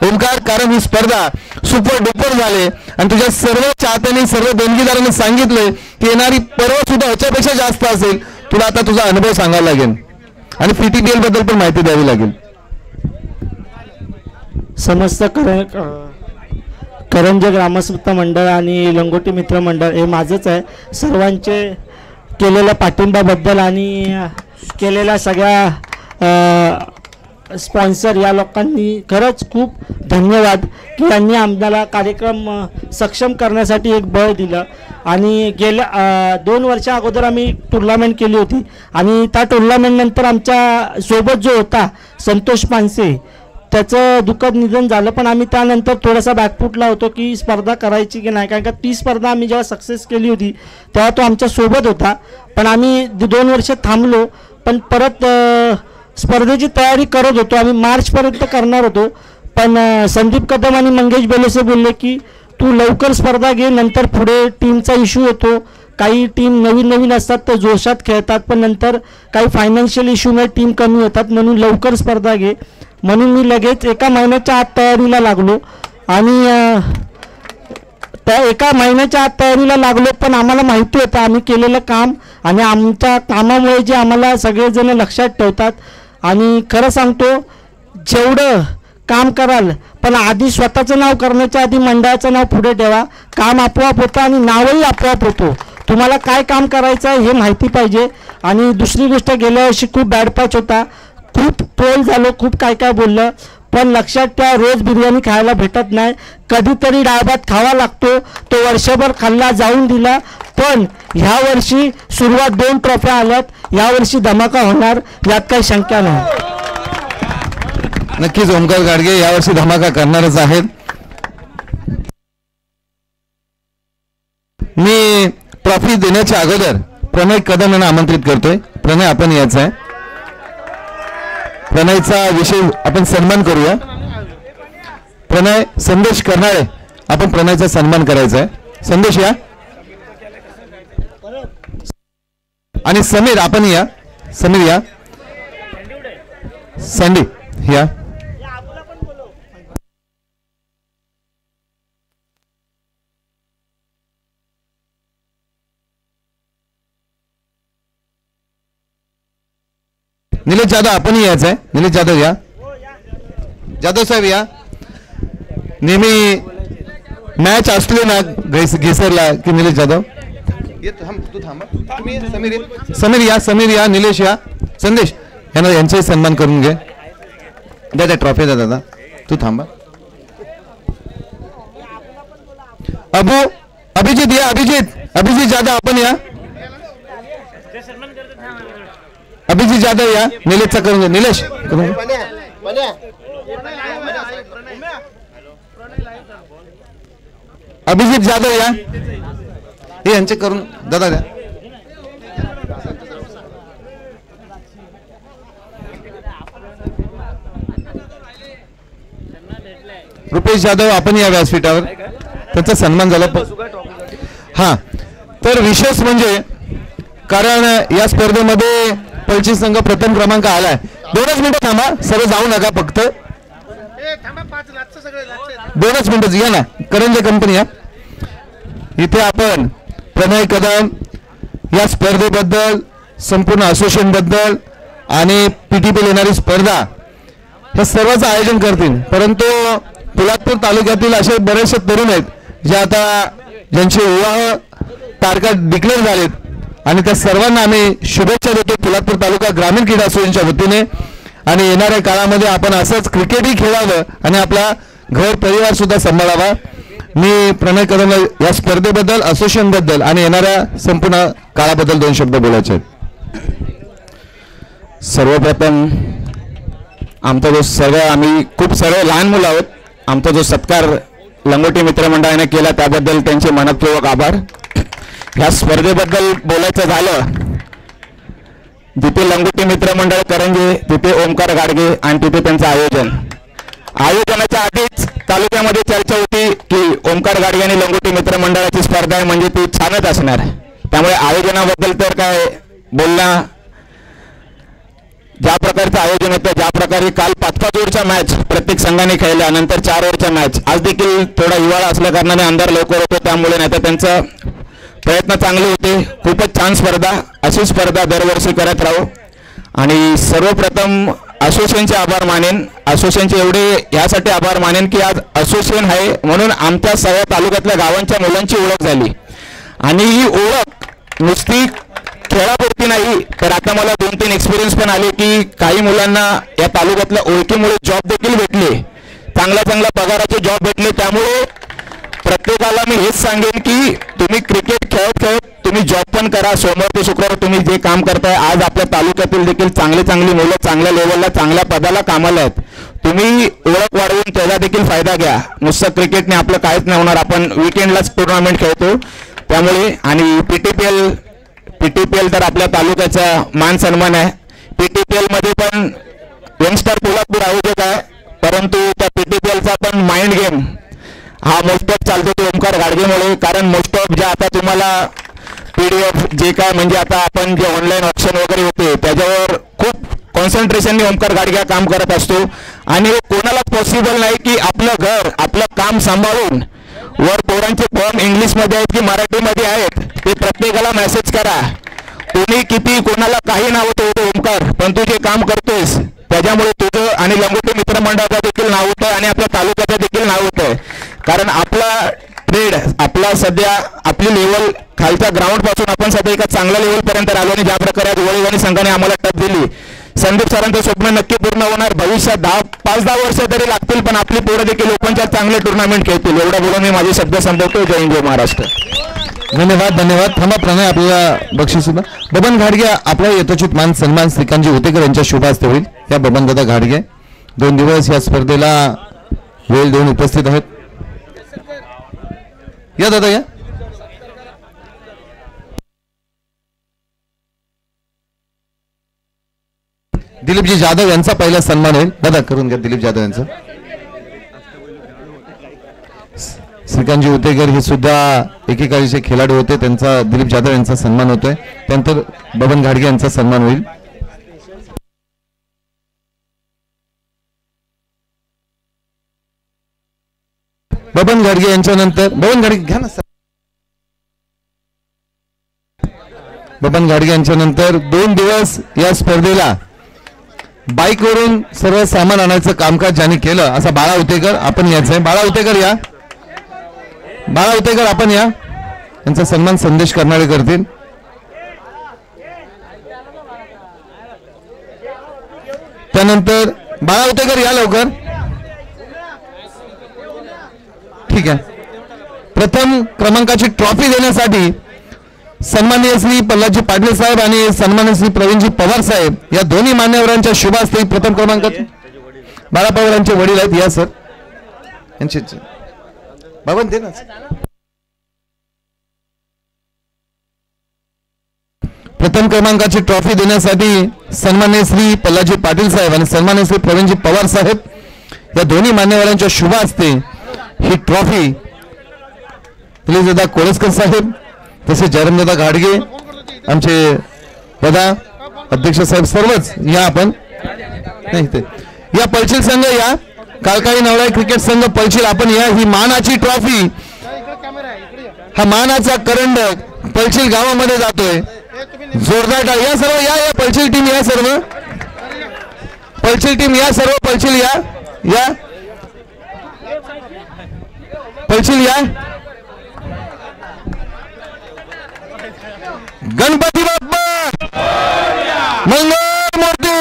ओमकार कारण ही स्पर्धा सुपर डुपर झाले आणि तुझ्या सर्व चाहत्यांनी सर्व देणगीदारांनी सांगितलंय की येणारी पर्व सुद्धा ह्याच्यापेक्षा जास्त असेल. तुला आता तुझा अनुभव सांगावा लागेल आणि PTPL बद्दल पण माहिती द्यावी लागेल. समस्त करंजे ग्रामस्थ मंडळ आणि लंगोटी मित्र मंडळ हे माझंच आहे. सर्वांचे केलेल्या पाठिंब्याबद्दल आणि केलेल्या सगळ्या स्पॉन्सर या लोकांनी खरंच खूप धन्यवाद की यांनी आम्हाला कार्यक्रम सक्षम करण्यासाठी एक बळ दिलं. आणि गेल्या 2 वर्षा अगोदर आम्ही टुर्नामेंट केली होती आणि त्या टुर्नामेंटनंतर आमच्या सोबत जो होता संतोष पानसे त्याचं दुःखद निधन झालं. पण आम्ही त्यानंतर थोडासा बॅकफुटला होतो की स्पर्धा करायची की नाही कारण का ती स्पर्धा आम्ही जेव्हा सक्सेस केली होती तेव्हा तो आमच्या सोबत होता. पण आम्ही 2 वर्ष थांबलो पण परत स्पर्धेची तयारी करत होतो. आम्ही मार्चपर्यंत करणार होतो पण संदीप कदम आणि मंगेश बेलोसे बोलले की तू लवकर स्पर्धा घे नंतर पुढे टीमचा इश्यू येतो. काही टीम नवीन असतात तर जोशात खेळतात पण नंतर काही फायनान्शियल इश्यूमुळे टीम कमी होतात म्हणून लवकर स्पर्धा घे. म्हणून मी लगेच 1 महिन्याच्या आत तयारीला लागलो आणि त्या 1 महिन्याच्या आत तयारीला लागलो. पण आम्हाला माहिती होतं आम्ही केलेलं काम आणि आमच्या कामामुळे जे आम्हाला सगळेजण लक्षात ठेवतात. आणि खरं सांगतो जेवढं काम कराल पण आधी स्वतःचं नाव करण्याच्या आधी मंडळाचं नाव पुढे ठेवा. काम आपोआप होतं आणि नावही आपोआप होतो. तुम्हाला काय काम करायचं आहे हे माहिती पाहिजे. आणि दुसरी गोष्ट गेल्या वर्षी खूप बॅड पॅच होता. खूप ट्रोल झालो खूप काय बोललं पण लक्षात ठेवा रोज बिर्याणी खायला भेटत नाही. कधीतरी डाळभात खावा लागतो. तो वर्षभर खाल्ला जाऊन दिला. पण ह्या वर्षी सुरुवात 2 ट्रॉफ्या आल्यात. यावर्षी धमाका होणार यात काही शंका नाही. नक्कीच ओमकार गाडगे यावर्षी धमाका करणारच आहेत. मी ट्रॉफी देण्याच्या अगोदर प्रणय कदम यांना आमंत्रित करतोय. प्रणय आपण यायचं आहे. प्रणयचा विषय आपण सन्मान करूया. प्रणय संदेश करणारे आपण प्रणयचा सन्मान करायचा आहे. संदेश या आणि समीर आपण या. समीर या. सँडी या. निलेश जाधव आपण यायचं आहे. निलेश जाधव या. जाधव साहेब या. नेहमी मॅच असले ना घेसरला की निलेश जाधव समीर या. समीर या. निलेश या. संदेश यांना यांचे सन्मान करून घे. द्या त्या ट्रॉफी द्या दादा. तू थांबा. अभिजित या. अभिजित जाधव आपण या. अभिजित जाधव या. निलेशचा करून घे. निलेश अभिजित जाधव या. हे यांचे करून दादा द्या. रुपेश जाधव आपण या व्यासपीठावर. त्यांचा सन्मान झाला. हा तर विशेष म्हणजे कारण या स्पर्धेमध्ये पळशी संघ प्रथम क्रमांक आलाय. 2च मिनिटं थांबा. सर्व जाऊ नका फक्त 2च मिनिटं या ना. करंजे कंपनी या. इथे आपण प्रणय कदम या स्पर्धेबद्दल संपूर्ण असोसिएशन बद्दल आणि PTPL येणारी स्पर्धा हे सर्वांचं आयोजन करतील. परंतु पोलादपूर तालुक्यातील असे बरेचसे तरुण आहेत जे आता ज्यांचे विवाह तारखा डिक्लेअर झालेत आणि त्या सर्वांना आम्ही शुभेच्छा देतो पोलादपूर तालुका ग्रामीण क्रीडा असोसिएशनच्या वतीने. आणि येणाऱ्या काळामध्ये आपण असंच क्रिकेटही खेळावं आणि आपला घर परिवार सुद्धा सांभाळावा. मी प्रणय कदम या स्पर्धेबद्दल असोसिएशनबद्दल आणि येणाऱ्या संपूर्ण काळाबद्दल 2 शब्द बोलायचे आहेत. सर्वप्रथम आमचा जो आम्ही खूप सर्व लहान मुलं आहोत, आमचा जो सत्कार लंगोटी मित्रमंडळाने केला त्याबद्दल त्यांचे मनपूर्वक आभार. ह्या स्पर्धेबद्दल बोलायचं झालं, जिथे लंगोटी मित्रमंडळ करंजे तिथे ओमकार गाडगे आणि तिथे त्यांचं आयोजनाच्या आधीच तालुक्यामध्ये चर्चा होती की ओमकार गाडगे आणि लंगोटी मित्रमंडळाची स्पर्धा आहे म्हणजे ती छानच असणार. त्यामुळे आयोजनाबद्दल तर काय बोलणं, ज्या प्रकारचं आयोजन होतं, ज्या प्रकारे काल 5-5 ओव्हरच्या मॅच प्रत्येक संघाने खेळल्या, नंतर 4 ओव्हरच्या मॅच, आज देखील थोडा हिवाळा असल्या कारणाने अंधार लवकर होतो त्यामुळे, नाही तर त्यांचा प्रयत्न चांगले होते. खूपच छान स्पर्धा, अशी स्पर्धा दरवर्षी करत राहू. आणि सर्वप्रथम असोसिएशनचे आभार मानेन, असोसिएशनचे एवढे यासाठी आभार मानेन की आज असोसिएशन आहे म्हणून आमच्या सगळ्या तालुक्यातल्या गावांच्या मुलांची ओळख झाली. आणि ही ओळख नुसती खेळापुरती नाही तर आता मला 2-3 एक्सपिरियन्स पण आले की काही मुलांना या तालुक्यातल्या ओळखीमुळे जॉब देखील भेटले, चांगल्या पगाराचे जॉब भेटले. त्यामुळे प्रत्येकाला मी हेच सांगेन की तुम्ही क्रिकेट खेळत तुम्ही जॉब पण करा. सोमवार ते शुक्रवार तुम्ही जे काम करताय, आज आपल्या तालुक्यातील देखील चांगली मुलं चांगल्या लेवलला चांगल्या पदाला कामाला आहेत. तुम्ही ओळख वाढवून त्याचा देखील फायदा घ्या. नुसतं क्रिकेटने आपलं काहीच नाही होणार, आपण विकेंडलाच टुर्नामेंट खेळतो. त्यामुळे आणि PTPL तर आपल्या तालुक्याचा मान सन्मान आहे. PTPL मध्ये पण यंगस्टर पोलादपूर आयोजक आहे, परंतु त्या PTPLचा पण माइंड गेम हा मोस्ट ऑफ चालतो तो ओमकार गाडगेमुळे. कारण मोस्ट ऑफ ज्या आता तुम्हाला PDF जे काय म्हणजे आता आपण जे ऑनलाईन ऑप्शन वगैरे होते त्याच्यावर खूप कॉन्सन्ट्रेशनने ओमकार गाडगे काम करत असतो. आणि कोणाला पॉसिबल नाही की आपलं घर आपलं काम सांभाळून वर पोरांचे फॉर्म इंग्लिशमध्ये आहेत की मराठीमध्ये आहेत ते प्रत्येकाला मेसेज करा. तुम्ही किती कोणाला काही नाव होतं ओमकार, पण तू जे काम करतोयस त्याच्यामुळे तुझं आणि लंगोटी मित्रमंडळाचं देखील नाव होतं आणि आपल्या तालुक्याचं देखील नाव होतं. कारण आपला ट्रेड आपला सध्या आपली लेवल खालच्या ग्राउंड पासून आपण सध्या एका चांगल्या लेवलपर्यंत आलो. आणि ज्या प्रकारे आज वळीवाणी संघाने आम्हाला टप दिली, संदीप सरांचं स्वप्न नक्की पूर्ण होणार. भविष्यात 5-10 वर्ष तरी लागतील, पण आपली पोरं देखील ओपनच्या चांगले टुर्नामेंट खेळतील. एवढं बोलून मी माझे शब्द संपवतो. जय हिंद, जय महाराष्ट्र. धन्यवाद. थांबा प्रणय, आपल्याला बक्षीस सुद्धा. बबन घाडगे आपला यथोचित मान सन्मान श्रीकांतजी होतेकर यांच्या शुभ हस्ते होईल. या बबनदादा घाडगे 2 दिवस या स्पर्धेला वेळ देऊन उपस्थित आहेत. या दादा या. दिलीपजी जाधव यांचा पहिला सन्मान होईल. दादा करून घ्या दिलीप जाधव यांचा. श्रीकांतजी उतेकर हे सुद्धा एकेकाळीचे खेळाडू होते, त्यांचा दिलीप जाधव यांचा सन्मान होतोय. त्यानंतर बबन घाडगे यांचा सन्मान होईल. बबन घाडगे यांच्या नंतर बबन घाडगे घ्या ना. बबन घाडगे यांच्या नंतर 2 दिवस या स्पर्धेला बाईकवरून सर्व सामान आणायचं कामकाज ज्यांनी केलं असा बाळा उतेकर, आपण यायचंय. बाळा उतेकर या. बाळा उतेकर आपण या. यांचा सन्मान संदेश करणारे करतील. त्यानंतर बाळा उतेकर या लवकर. ठीक आहे. प्रथम क्रमांकाची ट्रॉफी देण्यासाठी सन्माननीय श्री प्रल्हादजी पाटील साहेब आणि सन्माननीय श्री प्रवीणजी पवार साहेब या दोन्ही मान्यवरांच्या शुभ हस्ते प्रथम क्रमांकाचे बाळा पवार यांचे वडील आहेत. या सर यांचे बाबन दे ना. प्रथम क्रमांकाची ट्रॉफी देण्यासाठी सन्माननीय श्री प्रल्हादजी पाटील साहेब आणि सन्माननीय श्री प्रवीणजी पवार साहेब या दोन्ही मान्यवरांच्या शुभ हस्ते ही ट्रॉफी प्लीज दादा कोळसकर साहेब तसेच जयरामदादा घाडगे आमचे दादा अध्यक्ष साहेब सर्वच या. आपण नाही ते या पळशील संघ या. कालकाळी नवरा क्रिकेट संघ पळशील आपण या. ही मानाची ट्रॉफी, हा मानाचा करंडक पळशील गावामध्ये जातोय. जोरदार या सर्व या. पळशील टीम या सर्व. पलचिल टीम या, सर्व पलचिल या, या पलचिल या. गणपती बाप्पा मंगल मूर्ती.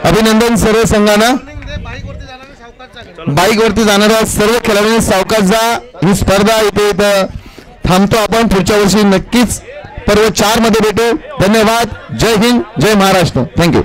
अभिनंदन सर्व संघांना. बाईक वरती जाणाऱ्या सर्व खेळाडूंनी सावकाश जा. ही स्पर्धा इथे थांबतो. आपण पुढच्या वर्षी नक्कीच पर्व 4 मध्ये भेटू. धन्यवाद. जय हिंद, जय महाराष्ट्र. थँक्यू.